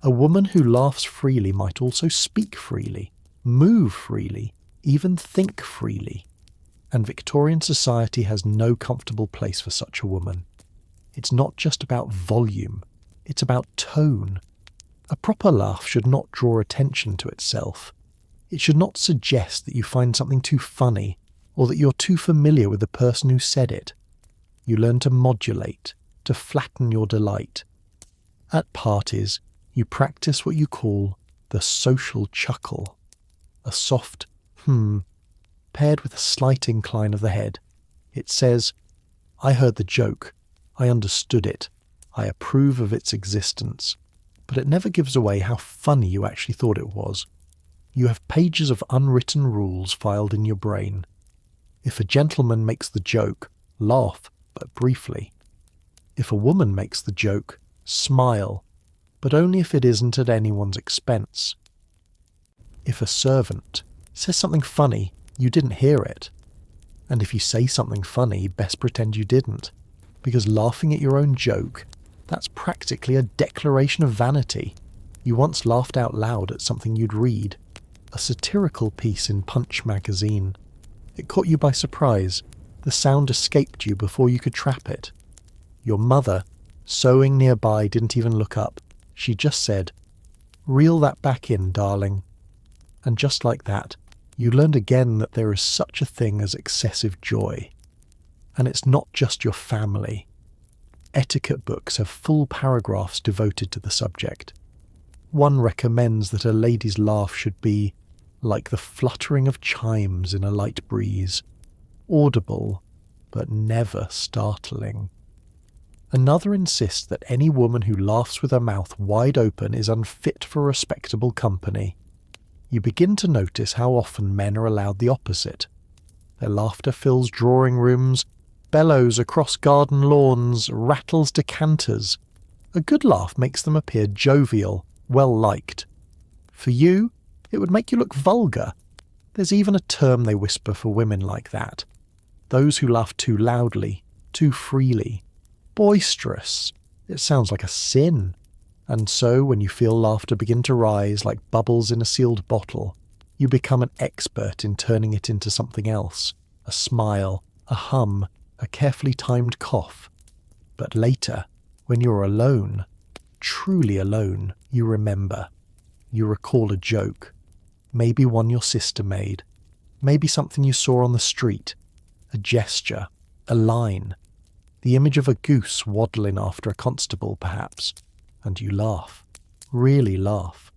A woman who laughs freely might also speak freely, move freely, even think freely. And Victorian society has no comfortable place for such a woman. It's not just about volume, it's about tone. A proper laugh should not draw attention to itself. It should not suggest that you find something too funny, or that you're too familiar with the person who said it. You learn to modulate, to flatten your delight. At parties, you practice what you call the social chuckle. A soft paired with a slight incline of the head. It says, "I heard the joke, I understood it, I approve of its existence," but it never gives away how funny you actually thought it was. You have pages of unwritten rules filed in your brain. If a gentleman makes the joke, laugh, but briefly. If a woman makes the joke, smile, but only if it isn't at anyone's expense. If a servant says something funny, you didn't hear it. And if you say something funny, best pretend you didn't, because laughing at your own joke, that's practically a declaration of vanity. You once laughed out loud at something you'd read, a satirical piece in Punch magazine. It caught you by surprise. The sound escaped you before you could trap it. Your mother, sewing nearby, didn't even look up. She just said, "Reel that back in, darling." And just like that, you learned again that there is such a thing as excessive joy. And it's not just your family. Etiquette books have full paragraphs devoted to the subject. One recommends that a lady's laugh should be like the fluttering of chimes in a light breeze, audible, but never startling. Another insists that any woman who laughs with her mouth wide open is unfit for respectable company. You begin to notice how often men are allowed the opposite. Their laughter fills drawing rooms, bellows across garden lawns, rattles decanters. A good laugh makes them appear jovial, well-liked. For you, it would make you look vulgar. There's even a term they whisper for women like that. Those who laugh too loudly, too freely. Boisterous. It sounds like a sin. And so, when you feel laughter begin to rise like bubbles in a sealed bottle, you become an expert in turning it into something else. A smile, a hum, a carefully timed cough. But later, when you're alone, truly alone, you remember. You recall a joke. Maybe one your sister made. Maybe something you saw on the street. A gesture. A line. The image of a goose waddling after a constable, perhaps. And you laugh. Really laugh.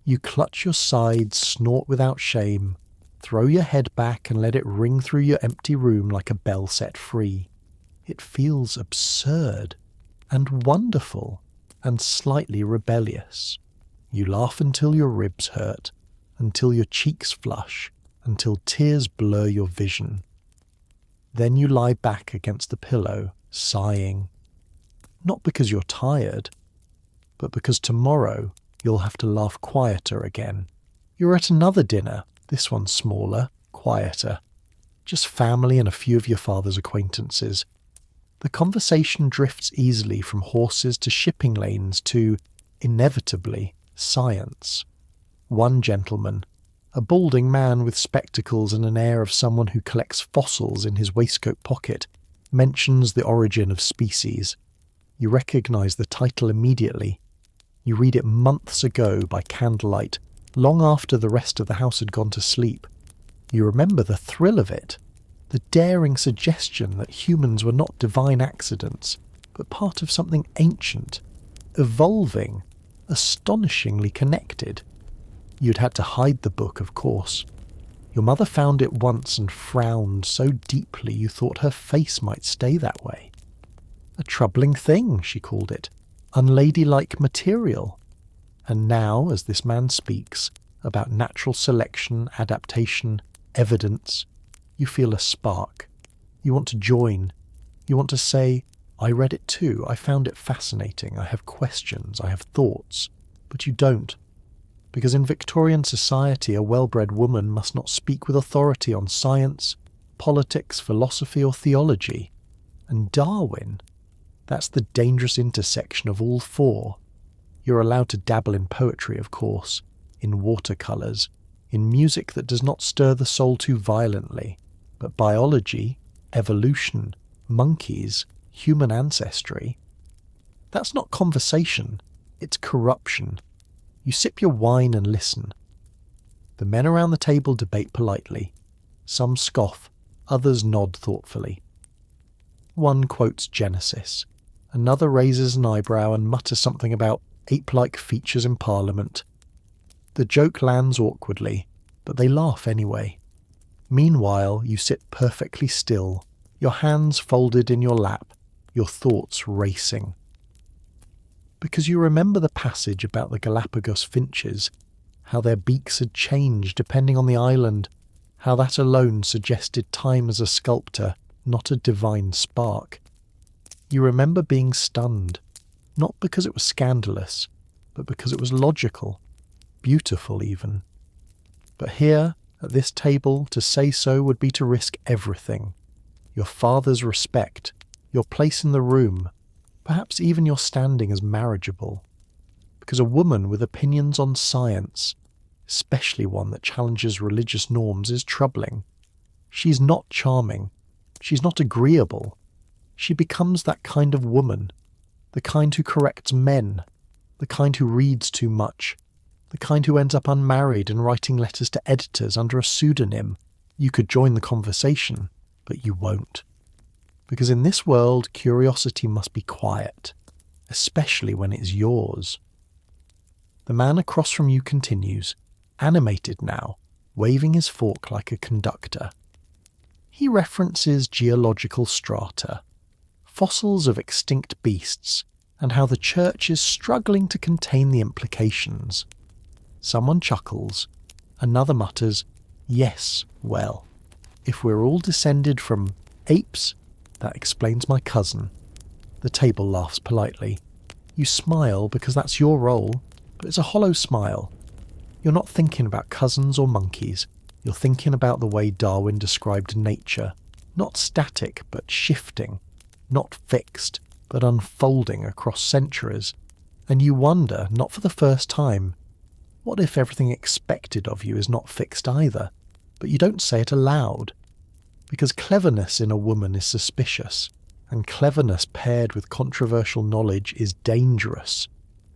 You clutch your sides, snort without shame, Throw your head back and let it ring through your empty room like a bell set free. It feels absurd and wonderful and slightly rebellious. You laugh until your ribs hurt, until your cheeks flush, until tears blur your vision. Then you lie back against the pillow, sighing. Not because you're tired, but because tomorrow you'll have to laugh quieter again. You're at another dinner, this one smaller, quieter. Just family and a few of your father's acquaintances. The conversation drifts easily from horses to shipping lanes to, inevitably, science. One gentleman, a balding man with spectacles and an air of someone who collects fossils in his waistcoat pocket, mentions the origin of species. You recognise the title immediately. You read it months ago by candlelight, long after the rest of the house had gone to sleep. You remember the thrill of it, the daring suggestion that humans were not divine accidents, but part of something ancient, evolving, astonishingly connected. You'd had to hide the book, of course. Your mother found it once and frowned so deeply you thought her face might stay that way. A troubling thing, she called it, unladylike material. And now, as this man speaks about natural selection, adaptation, evidence, you feel a spark. You want to join. You want to say, I read it too, I found it fascinating, I have questions, I have thoughts. But you don't. Because in Victorian society a well-bred woman must not speak with authority on science, politics, philosophy or theology. And Darwin, that's the dangerous intersection of all four. You're allowed to dabble in poetry, of course, in watercolours, in music that does not stir the soul too violently, but biology, evolution, monkeys, human ancestry, that's not conversation, it's corruption. You sip your wine and listen. The men around the table debate politely. Some scoff, others nod thoughtfully. One quotes Genesis, another raises an eyebrow and mutters something about ape-like features in Parliament. The joke lands awkwardly, but they laugh anyway. Meanwhile, you sit perfectly still, your hands folded in your lap, your thoughts racing. Because you remember the passage about the Galapagos finches, how their beaks had changed depending on the island, how that alone suggested time as a sculptor, not a divine spark. You remember being stunned, not because it was scandalous, but because it was logical, beautiful even. But here, at this table, to say so would be to risk everything. Your father's respect, your place in the room, perhaps even your standing as marriageable. Because a woman with opinions on science, especially one that challenges religious norms, is troubling. She's not charming. She's not agreeable. She becomes that kind of woman, the kind who corrects men, the kind who reads too much, the kind who ends up unmarried and writing letters to editors under a pseudonym. You could join the conversation, but you won't. Because in this world, curiosity must be quiet, especially when it's yours. The man across from you continues, animated now, waving his fork like a conductor. He references geological strata, fossils of extinct beasts, and how the church is struggling to contain the implications. Someone chuckles, another mutters, yes, well, if we're all descended from apes, that explains my cousin. The table laughs politely. You smile because that's your role, but it's a hollow smile. You're not thinking about cousins or monkeys. You're thinking about the way Darwin described nature. Not static, but shifting. Not fixed, but unfolding across centuries. And you wonder, not for the first time, what if everything expected of you is not fixed either? But you don't say it aloud. Because cleverness in a woman is suspicious, and cleverness paired with controversial knowledge is dangerous.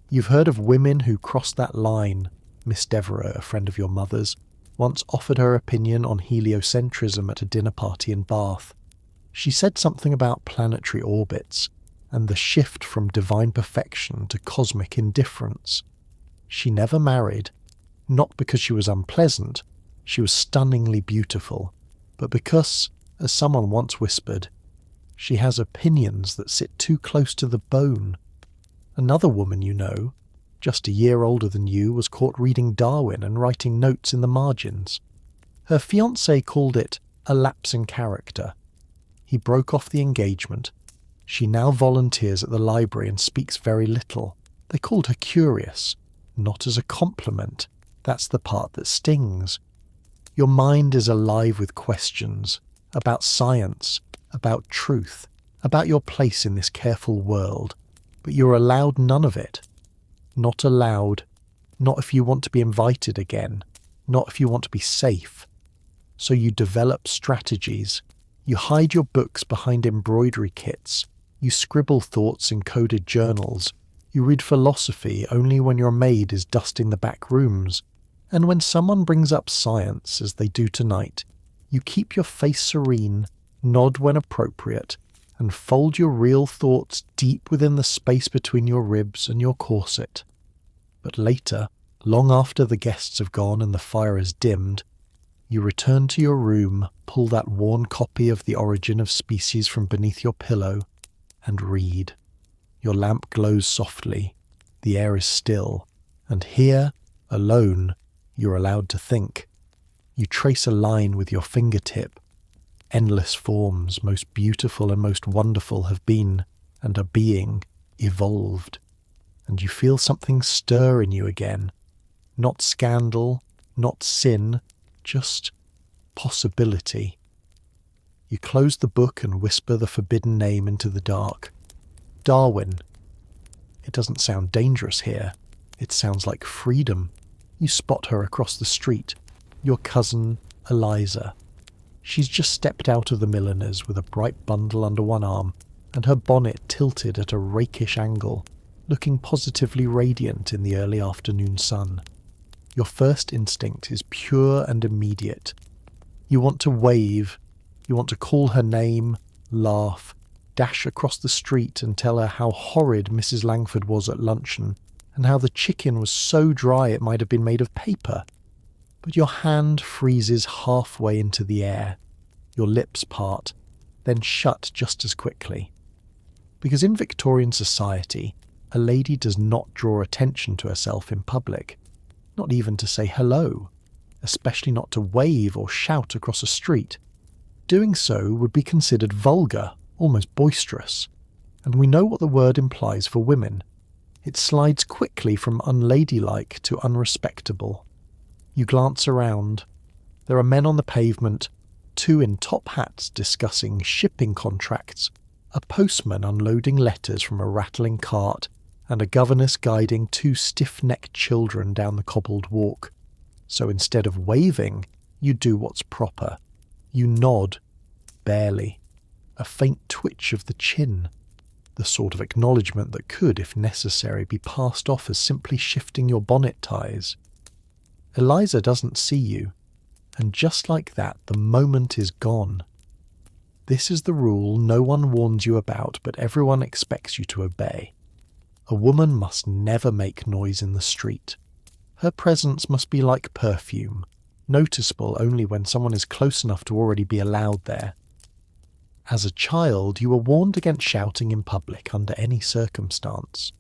You've heard of women who cross that line. Miss Devereux, a friend of your mother's, once offered her opinion on heliocentrism at a dinner party in Bath. She said something about planetary orbits, and the shift from divine perfection to cosmic indifference. She never married, not because she was unpleasant. She was stunningly beautiful, but because, as someone once whispered, she has opinions that sit too close to the bone. Another woman you know, just a year older than you, was caught reading Darwin and writing notes in the margins. Her fiancé called it a lapse in character. He broke off the engagement. She now volunteers at the library and speaks very little. They called her curious, not as a compliment. That's the part that stings. Your mind is alive with questions about science, about truth, about your place in this careful world, but you're allowed none of it. Not allowed, not if you want to be invited again, not if you want to be safe. So you develop strategies. You hide your books behind embroidery kits. You scribble thoughts in coded journals. You read philosophy only when your maid is dusting the back rooms. And when someone brings up science, as they do tonight, you keep your face serene, nod when appropriate, and fold your real thoughts deep within the space between your ribs and your corset. But later, long after the guests have gone and the fire is dimmed, you return to your room, pull that worn copy of The Origin of Species from beneath your pillow, and read. Your lamp glows softly, the air is still, and here, alone, you're allowed to think. You trace a line with your fingertip. Endless forms, most beautiful and most wonderful, have been, and are being, evolved. And you feel something stir in you again. Not scandal, not sin, just possibility. You close the book and whisper the forbidden name into the dark. Darwin. It doesn't sound dangerous here. It sounds like freedom. You spot her across the street. Your cousin, Eliza. She's just stepped out of the milliner's with a bright bundle under one arm and her bonnet tilted at a rakish angle, looking positively radiant in the early afternoon sun. Your first instinct is pure and immediate. You want to wave. You want to call her name, laugh, dash across the street and tell her how horrid Mrs. Langford was at luncheon and how the chicken was so dry it might have been made of paper. But your hand freezes halfway into the air. Your lips part, then shut just as quickly. Because in Victorian society, a lady does not draw attention to herself in public, not even to say hello, especially not to wave or shout across a street. Doing so would be considered vulgar, almost boisterous, and we know what the word implies for women. It slides quickly from unladylike to unrespectable. You glance around. There are men on the pavement, two in top hats discussing shipping contracts, a postman unloading letters from a rattling cart, and a governess guiding two stiff-necked children down the cobbled walk. So instead of waving, you do what's proper. You nod, barely, a faint twitch of the chin, the sort of acknowledgement that could, if necessary, be passed off as simply shifting your bonnet ties. Eliza doesn't see you, and just like that, the moment is gone. This is the rule no one warns you about, but everyone expects you to obey. A woman must never make noise in the street. Her presence must be like perfume, noticeable only when someone is close enough to already be allowed there. As a child, you were warned against shouting in public under any circumstance.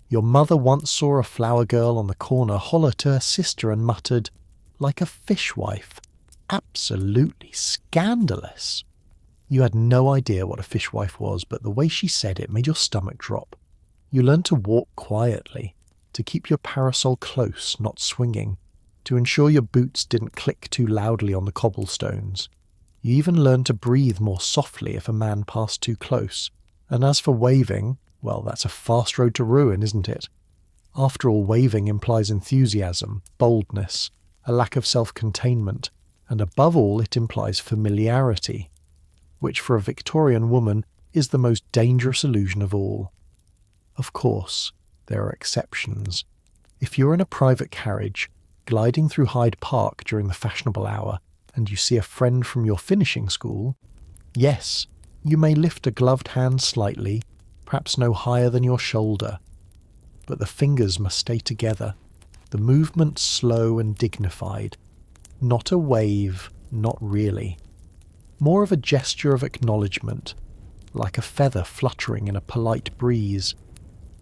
Your mother once saw a flower girl on the corner holler to her sister and muttered, "Like a fishwife. Absolutely scandalous." You had no idea what a fishwife was, but the way she said it made your stomach drop. You learned to walk quietly, to keep your parasol close, not swinging, to ensure your boots didn't click too loudly on the cobblestones. You even learned to breathe more softly if a man passed too close. And as for waving, well, that's a fast road to ruin, isn't it? After all, waving implies enthusiasm, boldness, a lack of self-containment, and above all it implies familiarity, which for a Victorian woman is the most dangerous illusion of all. Of course, there are exceptions. If you're in a private carriage, gliding through Hyde Park during the fashionable hour, and you see a friend from your finishing school, yes, you may lift a gloved hand slightly, perhaps no higher than your shoulder. But the fingers must stay together, the movement slow and dignified. Not a wave, not really. More of a gesture of acknowledgement, like a feather fluttering in a polite breeze.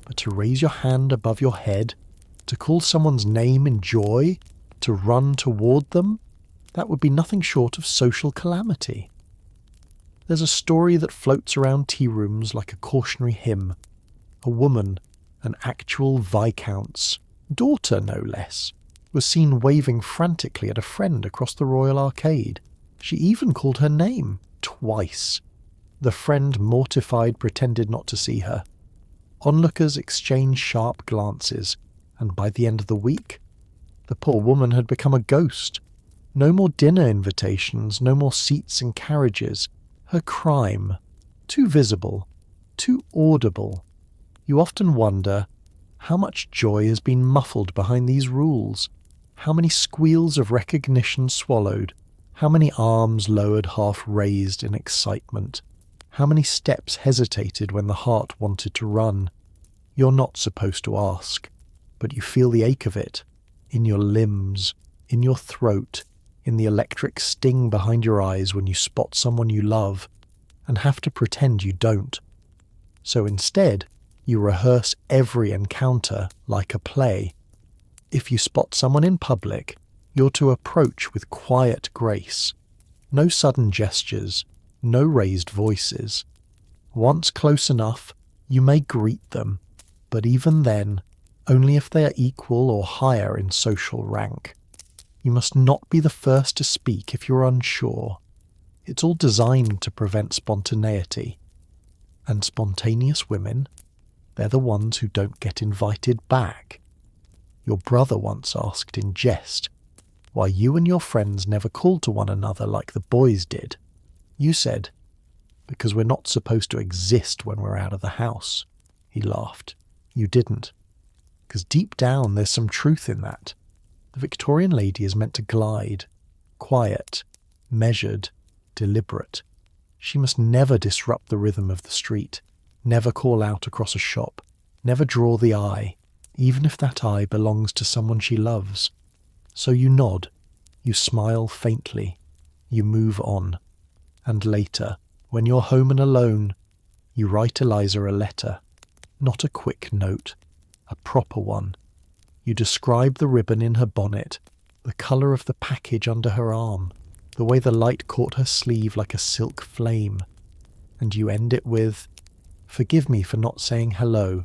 But to raise your hand above your head, to call someone's name in joy, to run toward them, that would be nothing short of social calamity. There's a story that floats around tea rooms like a cautionary hymn. A woman, an actual viscount's daughter no less, was seen waving frantically at a friend across the Royal Arcade. She even called her name, twice. The friend, mortified, pretended not to see her. Onlookers exchanged sharp glances, and by the end of the week, the poor woman had become a ghost. No more dinner invitations, no more seats and carriages. Her crime, too visible, too audible. You often wonder how much joy has been muffled behind these rules, how many squeals of recognition swallowed, how many arms lowered half raised in excitement, how many steps hesitated when the heart wanted to run. You're not supposed to ask, but you feel the ache of it, in your limbs, in your throat, in the electric sting behind your eyes when you spot someone you love, and have to pretend you don't. So instead, you rehearse every encounter like a play. If you spot someone in public, you're to approach with quiet grace. No sudden gestures, no raised voices. Once close enough, you may greet them, but even then, only if they are equal or higher in social rank. You must not be the first to speak if you're unsure. It's all designed to prevent spontaneity. And spontaneous women, they're the ones who don't get invited back. Your brother once asked in jest why you and your friends never called to one another like the boys did. You said, "Because we're not supposed to exist when we're out of the house." He laughed. You didn't. Because deep down there's some truth in that. The Victorian lady is meant to glide, quiet, measured, deliberate. She must never disrupt the rhythm of the street, never call out across a shop, never draw the eye, even if that eye belongs to someone she loves. So you nod, you smile faintly, you move on. And later, when you're home and alone, you write Eliza a letter, not a quick note, a proper one. You describe the ribbon in her bonnet, the colour of the package under her arm, the way the light caught her sleeve like a silk flame. And you end it with, "Forgive me for not saying hello.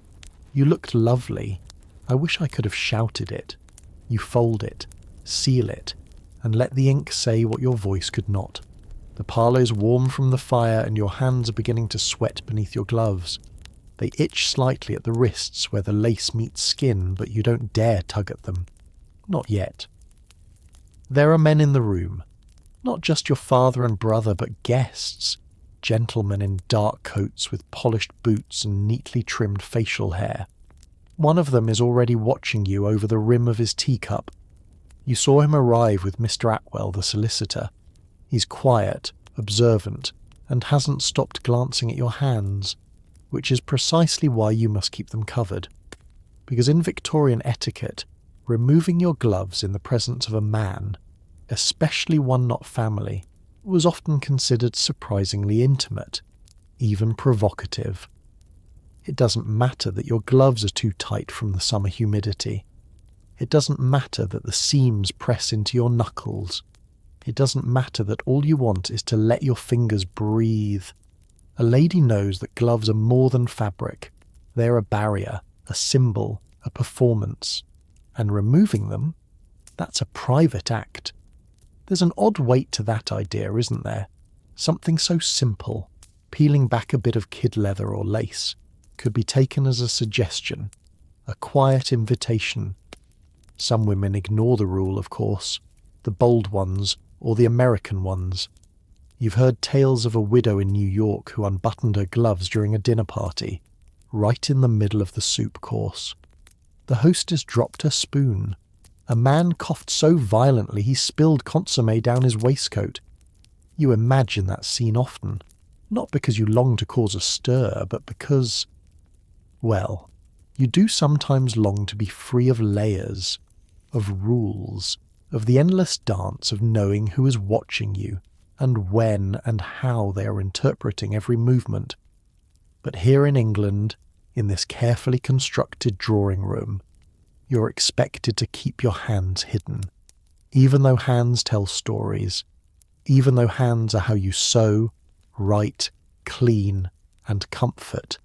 You looked lovely. I wish I could have shouted it." You fold it, seal it, and let the ink say what your voice could not. The parlour is warm from the fire and your hands are beginning to sweat beneath your gloves. They itch slightly at the wrists where the lace meets skin, but you don't dare tug at them. Not yet. There are men in the room. Not just your father and brother, but guests. Gentlemen in dark coats with polished boots and neatly trimmed facial hair. One of them is already watching you over the rim of his teacup. You saw him arrive with Mr. Atwell, the solicitor. He's quiet, observant, and hasn't stopped glancing at your hands, which is precisely why you must keep them covered. Because in Victorian etiquette, removing your gloves in the presence of a man, especially one not family, was often considered surprisingly intimate, even provocative. It doesn't matter that your gloves are too tight from the summer humidity. It doesn't matter that the seams press into your knuckles. It doesn't matter that all you want is to let your fingers breathe. A lady knows that gloves are more than fabric. They're a barrier, a symbol, a performance. And removing them, that's a private act. There's an odd weight to that idea, isn't there? Something so simple, peeling back a bit of kid leather or lace, could be taken as a suggestion, a quiet invitation. Some women ignore the rule, of course, the bold ones or the American ones. You've heard tales of a widow in New York who unbuttoned her gloves during a dinner party, right in the middle of the soup course. The hostess dropped her spoon. A man coughed so violently he spilled consommé down his waistcoat. You imagine that scene often, not because you long to cause a stir, but because, well, you do sometimes long to be free of layers, of rules. of the endless dance of knowing who is watching you and when and how they are interpreting every movement. But here in England, in this carefully constructed drawing room, you're expected to keep your hands hidden, even though hands tell stories, even though hands are how you sew, write, clean, and comfort,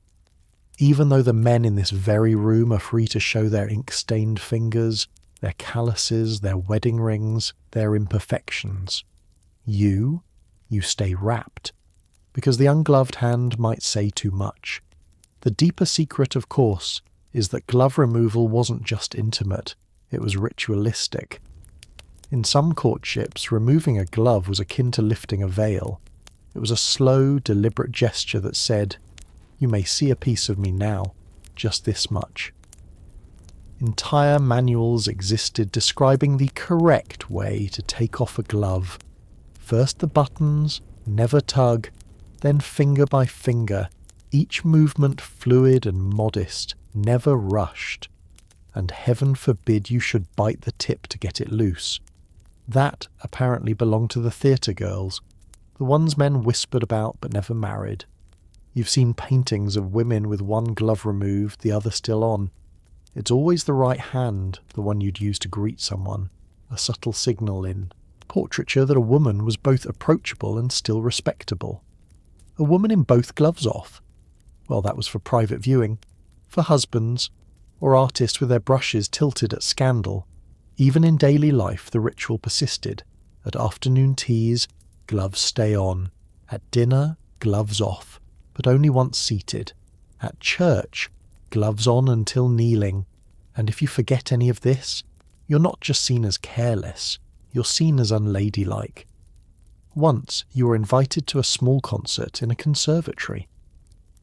even though the men in this very room are free to show their ink-stained fingers, their calluses, their wedding rings, their imperfections. You stay wrapped, because the ungloved hand might say too much. The deeper secret, of course, is that glove removal wasn't just intimate, it was ritualistic. In some courtships, removing a glove was akin to lifting a veil. It was a slow, deliberate gesture that said, "You may see a piece of me now, just this much." Entire manuals existed describing the correct way to take off a glove. First the buttons, never tug, then finger by finger, each movement fluid and modest, never rushed. And heaven forbid you should bite the tip to get it loose. That apparently belonged to the theatre girls, the ones men whispered about but never married. You've seen paintings of women with one glove removed, the other still on. It's always the right hand, the one you'd use to greet someone, a subtle signal in portraiture that a woman was both approachable and still respectable. A woman in both gloves off? Well, that was for private viewing, for husbands, or artists with their brushes tilted at scandal. Even in daily life the ritual persisted. At afternoon teas, gloves stay on. At dinner, gloves off, but only once seated. At church, gloves on until kneeling. And if you forget any of this, you're not just seen as careless, you're seen as unladylike. Once you were invited to a small concert in a conservatory.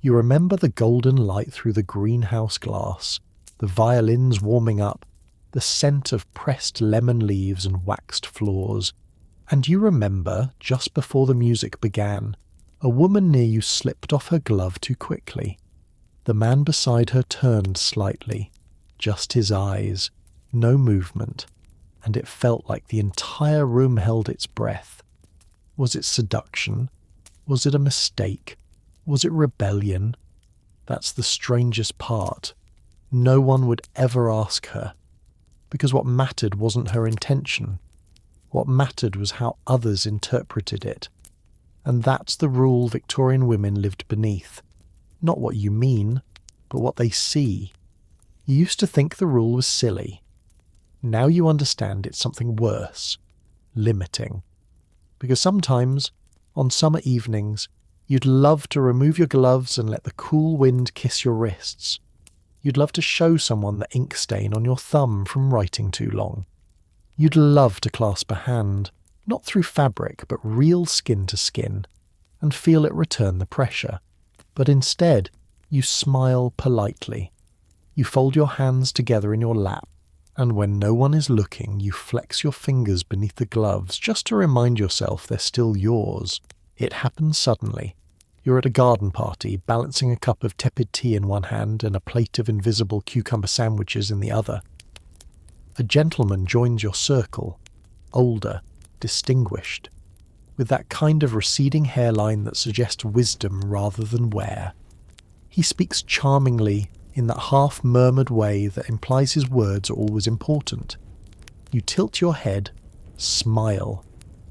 You remember the golden light through the greenhouse glass, the violins warming up, the scent of pressed lemon leaves and waxed floors. And you remember, just before the music began, a woman near you slipped off her glove too quickly. The man beside her turned slightly, just his eyes, no movement, and it felt like the entire room held its breath. Was it seduction? Was it a mistake? Was it rebellion? That's the strangest part. No one would ever ask her, because what mattered wasn't her intention. What mattered was how others interpreted it. And that's the rule Victorian women lived beneath. Not what you mean, but what they see. You used to think the rule was silly. Now you understand it's something worse, limiting. Because sometimes, on summer evenings, you'd love to remove your gloves and let the cool wind kiss your wrists. You'd love to show someone the ink stain on your thumb from writing too long. You'd love to clasp a hand, not through fabric, but real skin to skin, and feel it return the pressure. But instead, you smile politely. You fold your hands together in your lap, and when no one is looking, you flex your fingers beneath the gloves just to remind yourself they're still yours. It happens suddenly. You're at a garden party, balancing a cup of tepid tea in one hand and a plate of invisible cucumber sandwiches in the other. A gentleman joins your circle, older, distinguished, with that kind of receding hairline that suggests wisdom rather than wear. He speaks charmingly in that half-murmured way that implies his words are always important. You tilt your head, smile,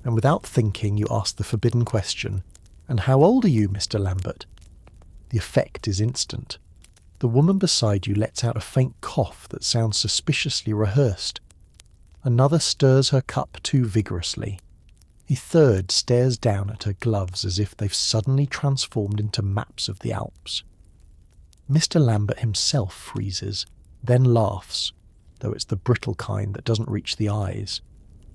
and without thinking you ask the forbidden question, "And how old are you, Mr. Lambert?" The effect is instant. The woman beside you lets out a faint cough that sounds suspiciously rehearsed. Another stirs her cup too vigorously. A third stares down at her gloves as if they've suddenly transformed into maps of the Alps. Mr. Lambert himself freezes, then laughs, though it's the brittle kind that doesn't reach the eyes.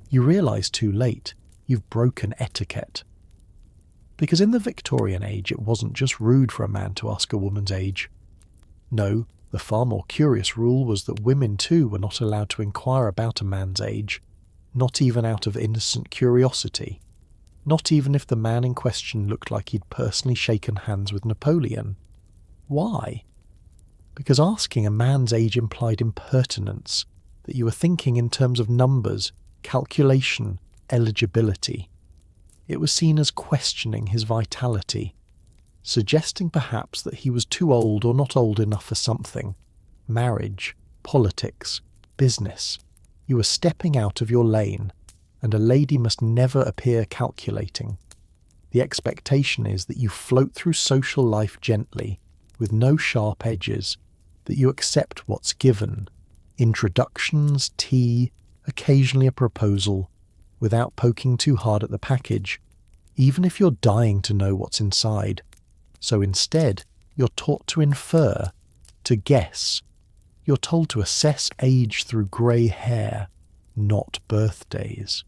You realise too late you've broken etiquette. Because in the Victorian age it wasn't just rude for a man to ask a woman's age. No, the far more curious rule was that women too were not allowed to inquire about a man's age, not even out of innocent curiosity, not even if the man in question looked like he'd personally shaken hands with Napoleon. Why? Because asking a man's age implied impertinence, that you were thinking in terms of numbers, calculation, eligibility. It was seen as questioning his vitality, suggesting perhaps that he was too old or not old enough for something. Marriage, politics, business. You were stepping out of your lane, and a lady must never appear calculating. The expectation is that you float through social life gently, with no sharp edges, that you accept what's given. Introductions, tea, occasionally a proposal, without poking too hard at the package, even if you're dying to know what's inside. So instead, you're taught to infer, to guess. You're told to assess age through grey hair, not birthdays.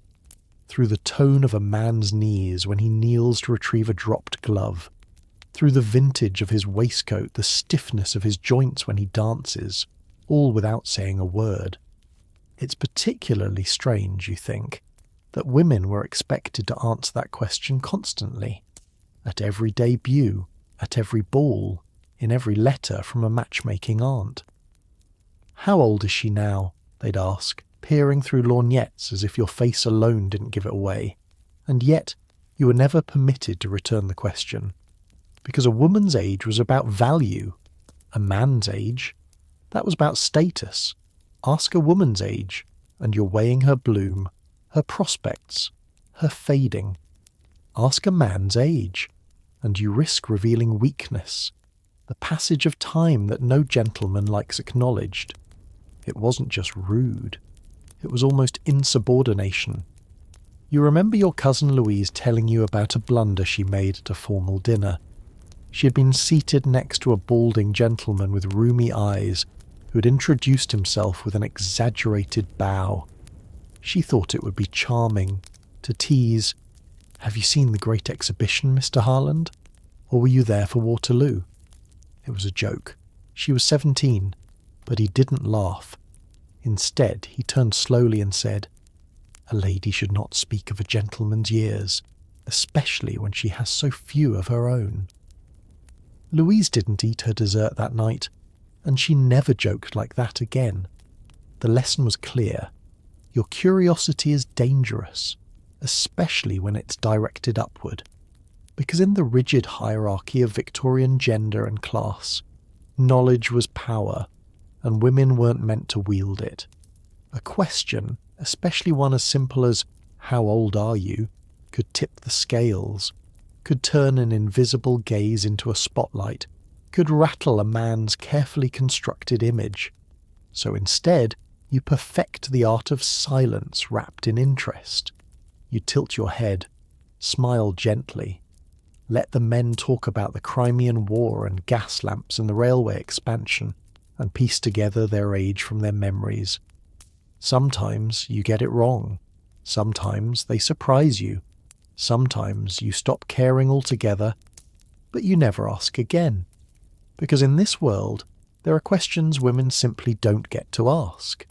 Through the tone of a man's knees when he kneels to retrieve a dropped glove. Through the vintage of his waistcoat, the stiffness of his joints when he dances, all without saying a word. It's particularly strange, you think, that women were expected to answer that question constantly, at every debut, at every ball, in every letter from a matchmaking aunt. "How old is she now?" they'd ask, peering through lorgnettes as if your face alone didn't give it away. And yet, you were never permitted to return the question, because a woman's age was about value. A man's age, that was about status. Ask a woman's age, and you're weighing her bloom, her prospects, her fading. Ask a man's age, and you risk revealing weakness, the passage of time that no gentleman likes acknowledged. It wasn't just rude, it was almost insubordination. You remember your cousin Louise telling you about a blunder she made at a formal dinner. She had been seated next to a balding gentleman with rheumy eyes who had introduced himself with an exaggerated bow. She thought it would be charming to tease, "Have you seen the Great Exhibition, Mr. Harland? Or were you there for Waterloo?" It was a joke. She was 17, but he didn't laugh. Instead, he turned slowly and said, "A lady should not speak of a gentleman's years, especially when she has so few of her own." Louise didn't eat her dessert that night, and she never joked like that again. The lesson was clear. Your curiosity is dangerous, especially when it's directed upward, because in the rigid hierarchy of Victorian gender and class, knowledge was power, and women weren't meant to wield it. A question, especially one as simple as, "How old are you?" could tip the scales, could turn an invisible gaze into a spotlight, could rattle a man's carefully constructed image. So instead, you perfect the art of silence wrapped in interest. You tilt your head, smile gently, let the men talk about the Crimean War and gas lamps and the railway expansion, and piece together their age from their memories. Sometimes you get it wrong. Sometimes they surprise you. Sometimes you stop caring altogether, but you never ask again. Because in this world, there are questions women simply don't get to ask.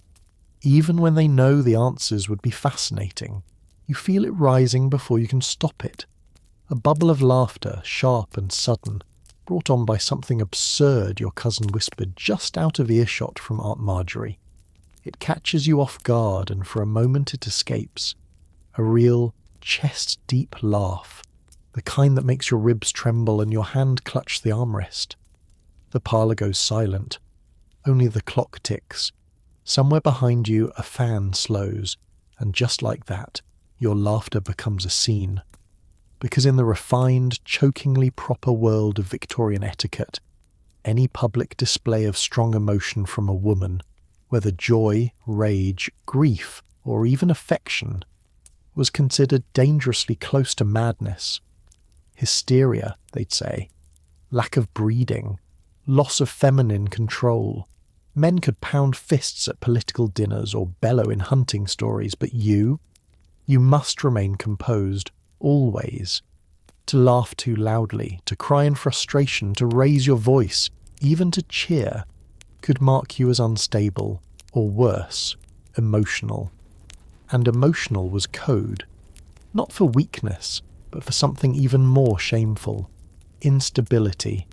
Even when they know the answers would be fascinating, you feel it rising before you can stop it. A bubble of laughter, sharp and sudden, brought on by something absurd your cousin whispered just out of earshot from Aunt Marjorie. It catches you off guard, and for a moment it escapes. A real, chest-deep laugh, the kind that makes your ribs tremble and your hand clutch the armrest. The parlour goes silent. Only the clock ticks. Somewhere behind you a fan slows, and just like that, your laughter becomes a scene. Because in the refined, chokingly proper world of Victorian etiquette, any public display of strong emotion from a woman, whether joy, rage, grief, or even affection, was considered dangerously close to madness. Hysteria, they'd say. Lack of breeding. Loss of feminine control. Men could pound fists at political dinners or bellow in hunting stories, but you must remain composed, always. To laugh too loudly, to cry in frustration, to raise your voice, even to cheer, could mark you as unstable, or worse, emotional. And emotional was code, not for weakness, but for something even more shameful, instability.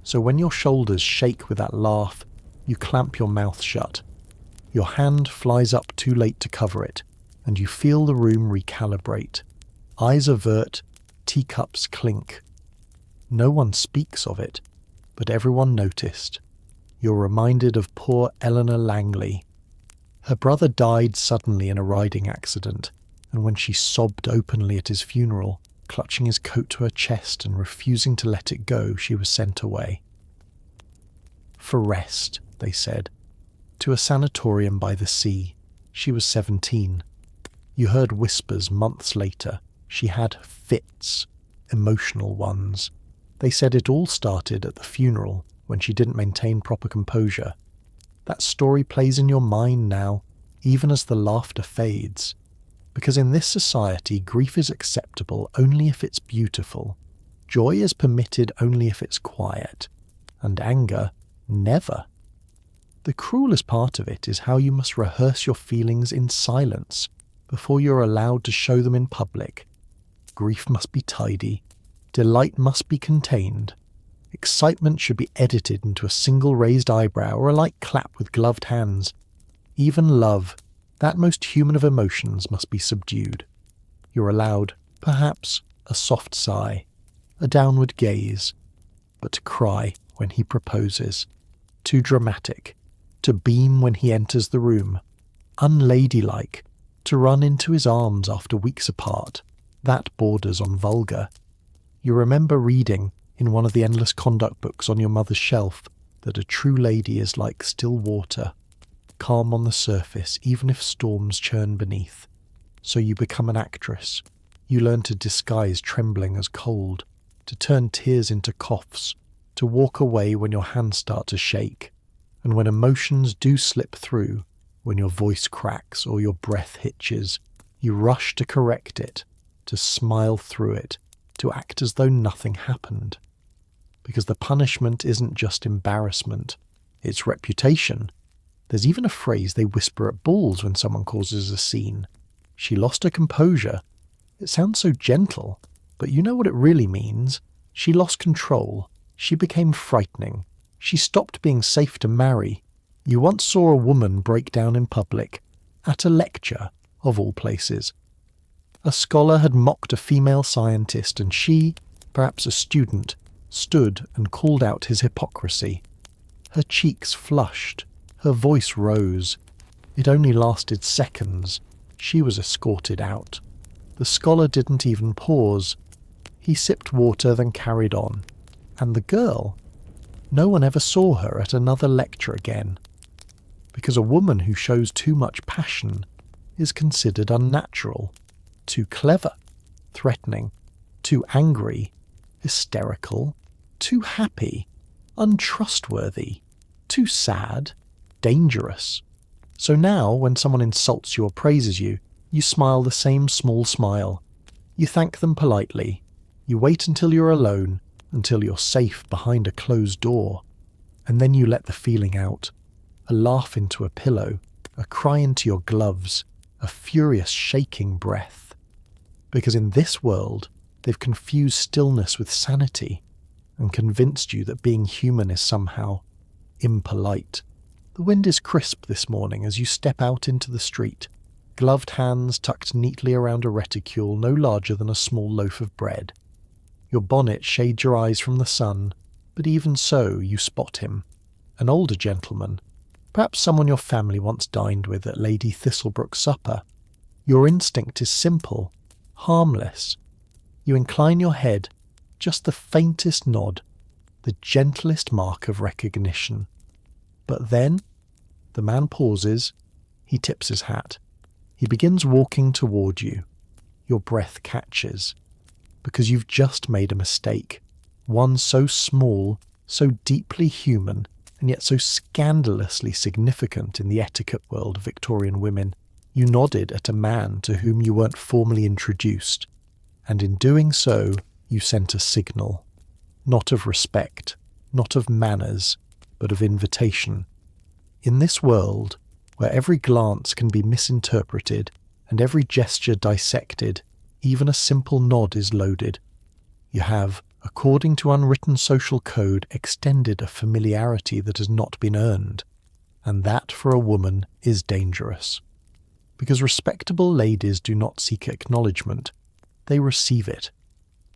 So when your shoulders shake with that laugh, you clamp your mouth shut. Your hand flies up too late to cover it. and you feel the room recalibrate. Eyes avert, teacups clink. No one speaks of it, but everyone noticed. You're reminded of poor Eleanor Langley. Her brother died suddenly in a riding accident, and when she sobbed openly at his funeral, clutching his coat to her chest and refusing to let it go, she was sent away. For rest, they said, to a sanatorium by the sea. She was 17. You heard whispers months later. She had fits, emotional ones. They said it all started at the funeral when she didn't maintain proper composure. That story plays in your mind now, even as the laughter fades. Because in this society, grief is acceptable only if it's beautiful. Joy is permitted only if it's quiet. And anger, never. The cruelest part of it is how you must rehearse your feelings in silence before you're allowed to show them in public. Grief must be tidy. Delight must be contained. Excitement should be edited into a single raised eyebrow or a light clap with gloved hands. Even love, that most human of emotions, must be subdued. You're allowed, perhaps, a soft sigh, a downward gaze, but to cry when he proposes. Too dramatic. To beam when he enters the room. Unladylike. To run into his arms after weeks apart. That borders on vulgar. You remember reading, in one of the endless conduct books on your mother's shelf, that a true lady is like still water, calm on the surface even if storms churn beneath. So you become an actress. You learn to disguise trembling as cold, to turn tears into coughs, to walk away when your hands start to shake. And when emotions do slip through, when your voice cracks or your breath hitches, you rush to correct it, to smile through it, to act as though nothing happened. Because the punishment isn't just embarrassment, it's reputation. There's even a phrase they whisper at balls when someone causes a scene. She lost her composure. It sounds so gentle, but you know what it really means. She lost control. She became frightening. She stopped being safe to marry. You once saw a woman break down in public, at a lecture, of all places. A scholar had mocked a female scientist, and she, perhaps a student, stood and called out his hypocrisy. Her cheeks flushed. Her voice rose. It only lasted seconds. She was escorted out. The scholar didn't even pause. He sipped water, then carried on. And the girl? No one ever saw her at another lecture again. Because a woman who shows too much passion is considered unnatural, too clever, threatening, too angry, hysterical, too happy, untrustworthy, too sad, dangerous. So now, when someone insults you or praises you, you smile the same small smile. You thank them politely. You wait until you're alone, until you're safe behind a closed door. And then you let the feeling out. A laugh into a pillow, a cry into your gloves, a furious shaking breath. Because in this world, they've confused stillness with sanity and convinced you that being human is somehow impolite. The wind is crisp this morning as you step out into the street, gloved hands tucked neatly around a reticule no larger than a small loaf of bread. Your bonnet shades your eyes from the sun, but even so you spot him, an older gentleman, perhaps someone your family once dined with at Lady Thistlebrook's supper. Your instinct is simple, harmless. You incline your head, just the faintest nod, the gentlest mark of recognition. But then, the man pauses, he tips his hat. He begins walking toward you. Your breath catches, because you've just made a mistake, one so small, so deeply human, and yet so scandalously significant in the etiquette world of Victorian women. You nodded at a man to whom you weren't formally introduced, and in doing so, you sent a signal, not of respect, not of manners, but of invitation. In this world, where every glance can be misinterpreted and every gesture dissected, even a simple nod is loaded. You have, according to unwritten social code, extended a familiarity that has not been earned, and that for a woman is dangerous. because respectable ladies do not seek acknowledgement, they receive it.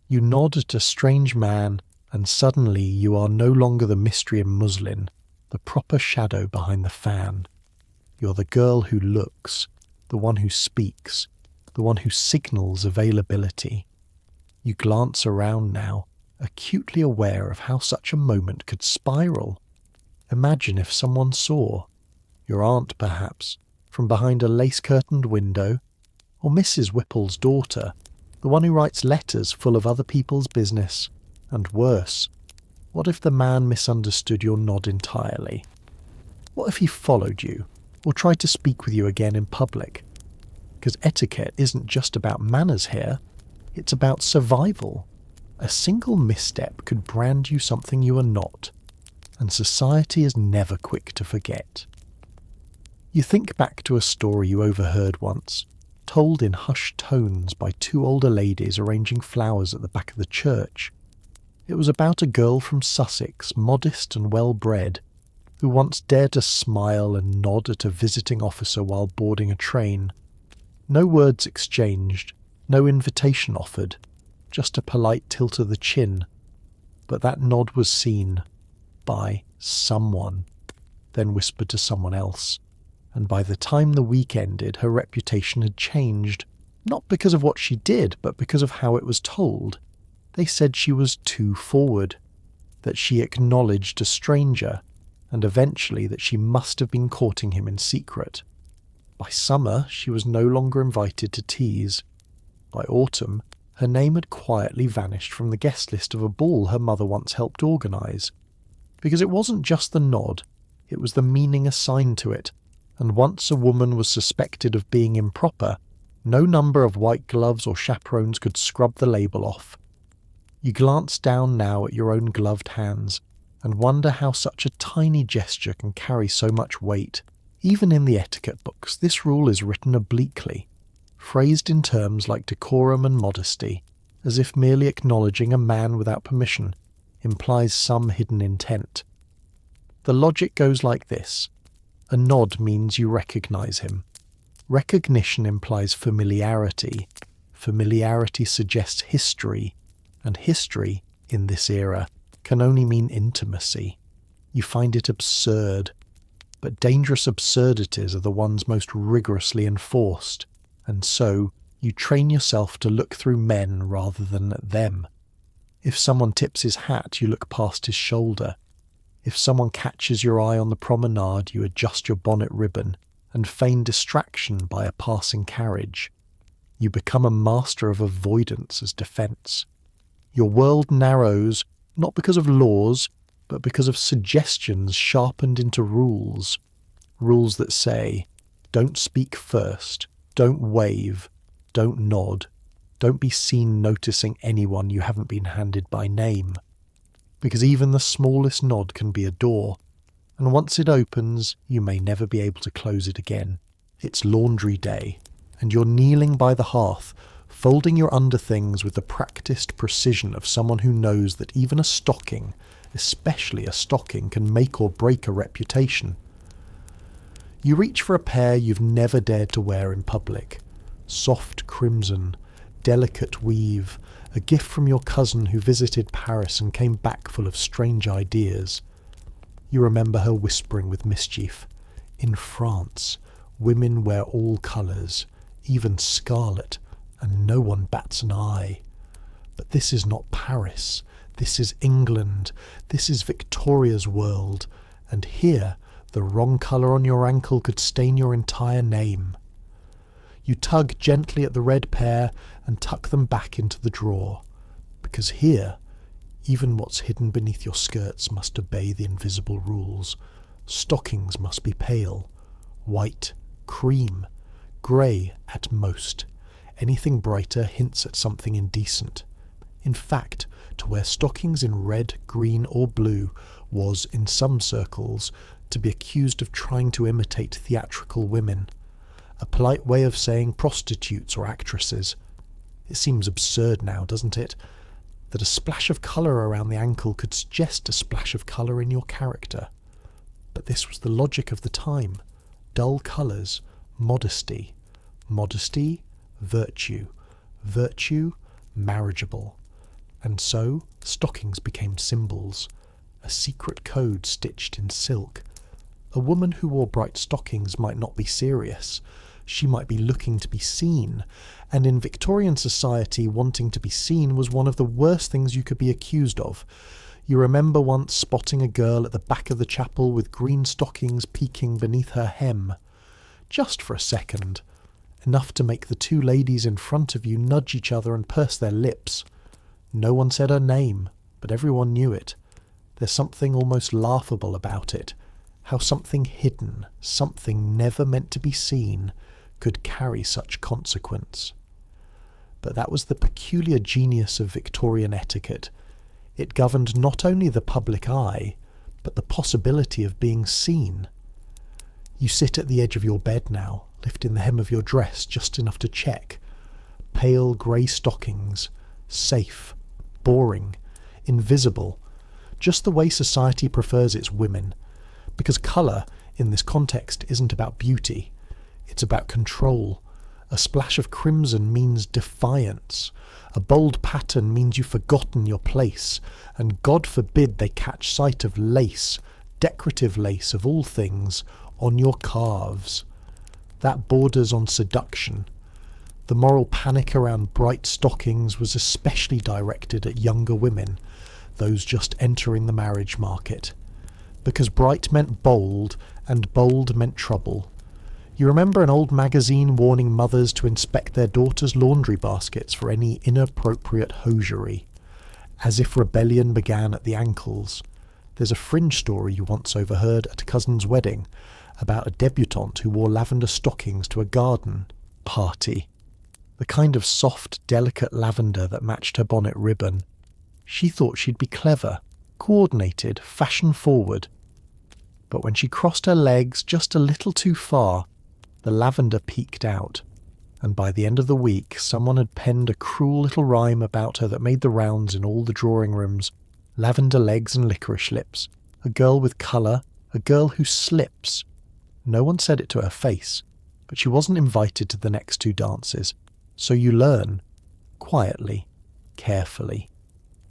You nod at a strange man, and suddenly you are no longer the mystery in muslin, the proper shadow behind the fan. You're the girl who looks, the one who speaks, the one who signals availability. You glance around now, acutely aware of how such a moment could spiral. Imagine if someone saw. Your aunt, perhaps, from behind a lace-curtained window, or Mrs. Whipple's daughter, the one who writes letters full of other people's business. And worse, what if the man misunderstood your nod entirely? What if he followed you, or tried to speak with you again in public? Because etiquette isn't just about manners here, it's about survival. A single misstep could brand you something you are not, and society is never quick to forget. You think back to a story you overheard once, told in hushed tones by two older ladies arranging flowers at the back of the church. It was about a girl from Sussex, modest and well-bred, who once dared to smile and nod at a visiting officer while boarding a train. No words exchanged, no invitation offered, just a polite tilt of the chin. But that nod was seen by someone, then whispered to someone else. And by the time the week ended, her reputation had changed, not because of what she did, but because of how it was told. They said she was too forward, that she acknowledged a stranger, and eventually that she must have been courting him in secret. By summer, she was no longer invited to teas. By autumn, her name had quietly vanished from the guest list of a ball her mother once helped organise. Because it wasn't just the nod, it was the meaning assigned to it, and once a woman was suspected of being improper, no number of white gloves or chaperones could scrub the label off. You glance down now at your own gloved hands, and wonder how such a tiny gesture can carry so much weight. Even in the etiquette books, this rule is written obliquely, phrased in terms like decorum and modesty, as if merely acknowledging a man without permission implies some hidden intent. The logic goes like this. A nod means you recognise him. Recognition implies familiarity. Familiarity suggests history, and history, in this era, can only mean intimacy. You find it absurd, but dangerous absurdities are the ones most rigorously enforced, and so you train yourself to look through men rather than at them. If someone tips his hat, you look past his shoulder. If someone catches your eye on the promenade, you adjust your bonnet ribbon and feign distraction by a passing carriage. You become a master of avoidance as defence. Your world narrows, not because of laws, but because of suggestions sharpened into rules. Rules that say, don't speak first, don't wave, don't nod, don't be seen noticing anyone you haven't been handed by name. Because even the smallest nod can be a door, and once it opens, you may never be able to close it again. It's laundry day, and you're kneeling by the hearth, folding your underthings with the practiced precision of someone who knows that even a stocking, especially a stocking, can make or break a reputation. You reach for a pair you've never dared to wear in public. Soft crimson, delicate weave, a gift from your cousin who visited Paris and came back full of strange ideas. You remember her whispering with mischief, "In France, women wear all colours, even scarlet, and no one bats an eye. But this is not Paris, this is England, this is Victoria's world, and here the wrong colour on your ankle could stain your entire name." You tug gently at the red pair and tuck them back into the drawer, because here, even what's hidden beneath your skirts must obey the invisible rules. Stockings must be pale, white, cream, grey at most. Anything brighter hints at something indecent. In fact, to wear stockings in red, green or blue was, in some circles, to be accused of trying to imitate theatrical women. A polite way of saying prostitutes or actresses. It seems absurd now, doesn't it? That a splash of colour around the ankle could suggest a splash of colour in your character. But this was the logic of the time. Dull colours, modesty. Modesty, virtue. Virtue, marriageable. And so, stockings became symbols, a secret code stitched in silk. A woman who wore bright stockings might not be serious. She might be looking to be seen, and in Victorian society, wanting to be seen was one of the worst things you could be accused of. You remember once spotting a girl at the back of the chapel with green stockings peeking beneath her hem. Just for a second. Enough to make the two ladies in front of you nudge each other and purse their lips. No one said her name, but everyone knew it. There's something almost laughable about it. How something hidden, something never meant to be seen, could carry such consequence. But that was the peculiar genius of Victorian etiquette. It governed not only the public eye, but the possibility of being seen. You sit at the edge of your bed now, lifting the hem of your dress just enough to check. Pale grey stockings, safe, boring, invisible, just the way society prefers its women. Because colour, in this context, isn't about beauty. It's about control. A splash of crimson means defiance. A bold pattern means you've forgotten your place. And God forbid they catch sight of lace, decorative lace of all things, on your calves. That borders on seduction. The moral panic around bright stockings was especially directed at younger women, those just entering the marriage market. Because bright meant bold, and bold meant trouble. You remember an old magazine warning mothers to inspect their daughters' laundry baskets for any inappropriate hosiery, as if rebellion began at the ankles. There's a fringe story you once overheard at a cousin's wedding about a debutante who wore lavender stockings to a garden party. The kind of soft, delicate lavender that matched her bonnet ribbon. She thought she'd be clever, coordinated, fashion-forward. But when she crossed her legs just a little too far, the lavender peeked out, and by the end of the week someone had penned a cruel little rhyme about her that made the rounds in all the drawing rooms. Lavender legs and licorice lips. A girl with colour, a girl who slips. No one said it to her face, but she wasn't invited to the next two dances. So you learn, quietly, carefully.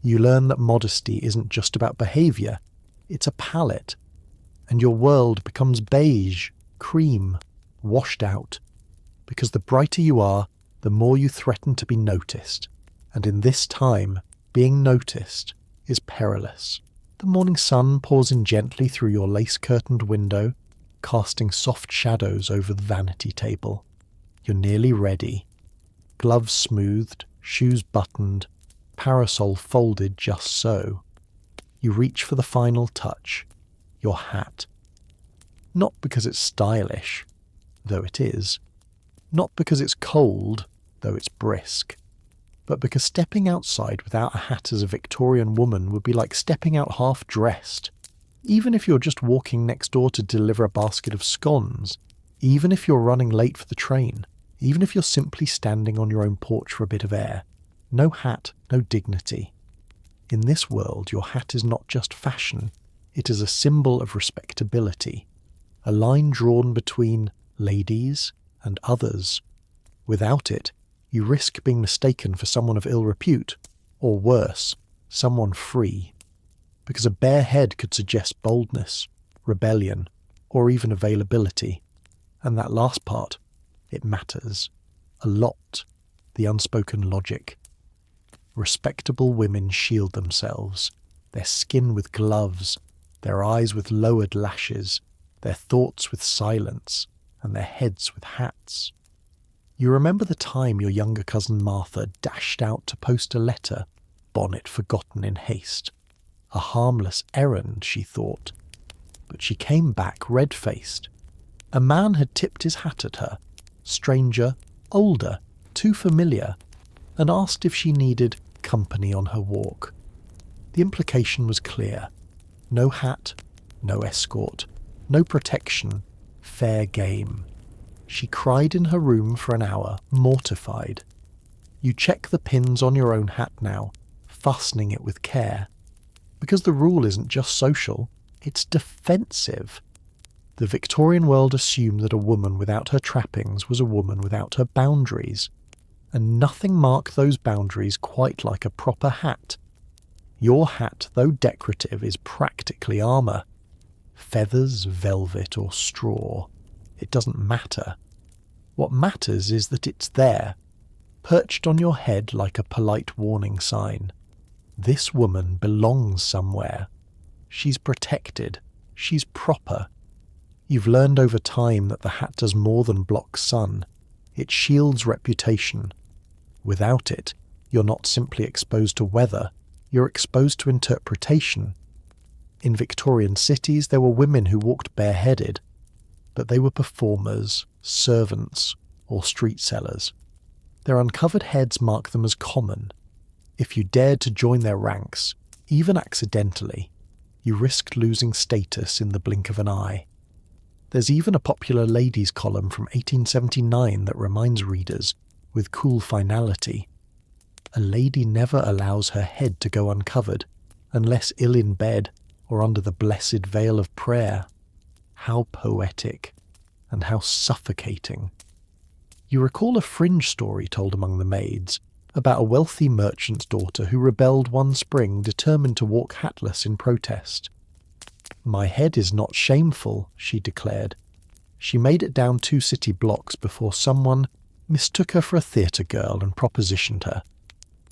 You learn that modesty isn't just about behaviour, it's a palette. And your world becomes beige, cream, washed out. Because the brighter you are, the more you threaten to be noticed. And in this time, being noticed is perilous. The morning sun pours in gently through your lace-curtained window, casting soft shadows over the vanity table. You're nearly ready. Gloves smoothed, shoes buttoned, parasol folded just so. You reach for the final touch, your hat. Not because it's stylish, though it is. Not because it's cold, though it's brisk. But because stepping outside without a hat as a Victorian woman would be like stepping out half-dressed. Even if you're just walking next door to deliver a basket of scones. Even if you're running late for the train. Even if you're simply standing on your own porch for a bit of air. No hat, no dignity. In this world, your hat is not just fashion. It is a symbol of respectability. A line drawn between ladies and others. Without it, you risk being mistaken for someone of ill repute, or worse, someone free. Because a bare head could suggest boldness, rebellion, or even availability. And that last part, it matters. A lot. The unspoken logic. Respectable women shield themselves, their skin with gloves, their eyes with lowered lashes, their thoughts with silence, and their heads with hats. You remember the time your younger cousin Martha dashed out to post a letter, bonnet forgotten in haste. A harmless errand, she thought. But she came back red-faced. A man had tipped his hat at her, stranger, older, too familiar, and asked if she needed company on her walk. The implication was clear. No hat, no escort, no protection, fair game. She cried in her room for an hour, mortified. You check the pins on your own hat now, fastening it with care. Because the rule isn't just social, it's defensive. The Victorian world assumed that a woman without her trappings was a woman without her boundaries, and nothing marked those boundaries quite like a proper hat. Your hat, though decorative, is practically armour. Feathers, velvet, or straw, it doesn't matter. What matters is that it's there, perched on your head like a polite warning sign. This woman belongs somewhere. She's protected. She's proper. You've learned over time that the hat does more than block sun. It shields reputation. Without it, you're not simply exposed to weather, you're exposed to interpretation. In Victorian cities, there were women who walked bareheaded, but they were performers, servants, or street sellers. Their uncovered heads mark them as common. If you dared to join their ranks, even accidentally, you risked losing status in the blink of an eye. There's even a popular ladies' column from 1879 that reminds readers, with cool finality, a lady never allows her head to go uncovered, unless ill in bed or under the blessed veil of prayer. How poetic, and how suffocating. You recall a fringe story told among the maids about a wealthy merchant's daughter who rebelled one spring, determined to walk hatless in protest. "My head is not shameful," she declared. She made it down 2 city blocks before someone mistook her for a theatre girl and propositioned her.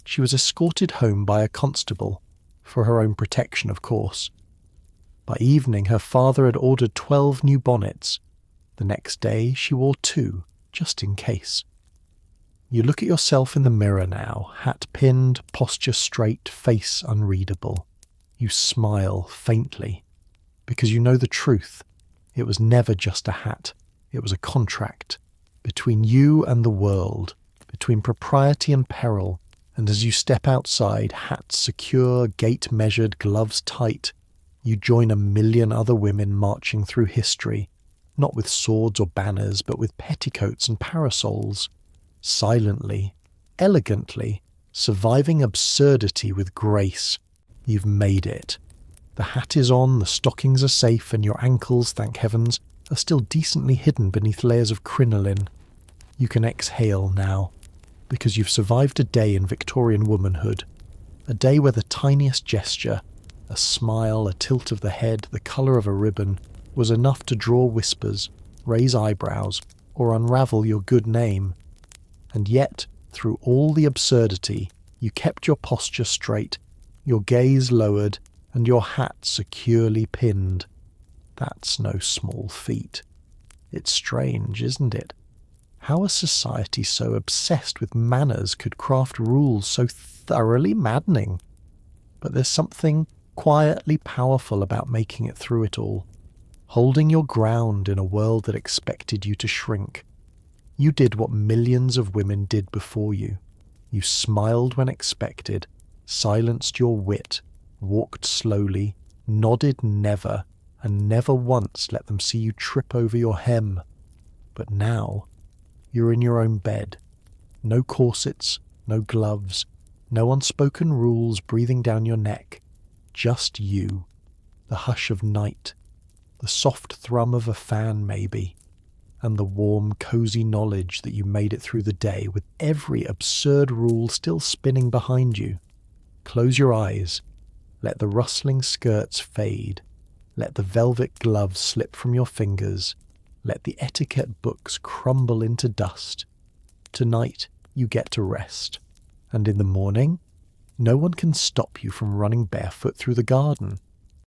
She was escorted home by a constable, for her own protection, of course. By evening, her father had ordered 12 new bonnets. The next day, she wore 2, just in case. You look at yourself in the mirror now, hat pinned, posture straight, face unreadable. You smile faintly, because you know the truth. It was never just a hat. It was a contract between you and the world, between propriety and peril. And as you step outside, hat secure, gait measured, gloves tight, you join a million other women marching through history, not with swords or banners, but with petticoats and parasols, silently, elegantly, surviving absurdity with grace. You've made it. The hat is on, the stockings are safe, and your ankles, thank heavens, are still decently hidden beneath layers of crinoline. You can exhale now, because you've survived a day in Victorian womanhood, a day where the tiniest gesture, a smile, a tilt of the head, the colour of a ribbon, was enough to draw whispers, raise eyebrows, or unravel your good name. And yet, through all the absurdity, you kept your posture straight, your gaze lowered, and your hat securely pinned. That's no small feat. It's strange, isn't it? How a society so obsessed with manners could craft rules so thoroughly maddening. But there's something quietly powerful about making it through it all, holding your ground in a world that expected you to shrink. You did what millions of women did before you. You smiled when expected, silenced your wit, walked slowly, nodded never, and never once let them see you trip over your hem. But now, you're in your own bed. No corsets, no gloves, no unspoken rules breathing down your neck. Just you, the hush of night, the soft thrum of a fan maybe, and the warm, cosy knowledge that you made it through the day with every absurd rule still spinning behind you. Close your eyes. Let the rustling skirts fade. Let the velvet gloves slip from your fingers. Let the etiquette books crumble into dust. Tonight you get to rest. And in the morning, no one can stop you from running barefoot through the garden.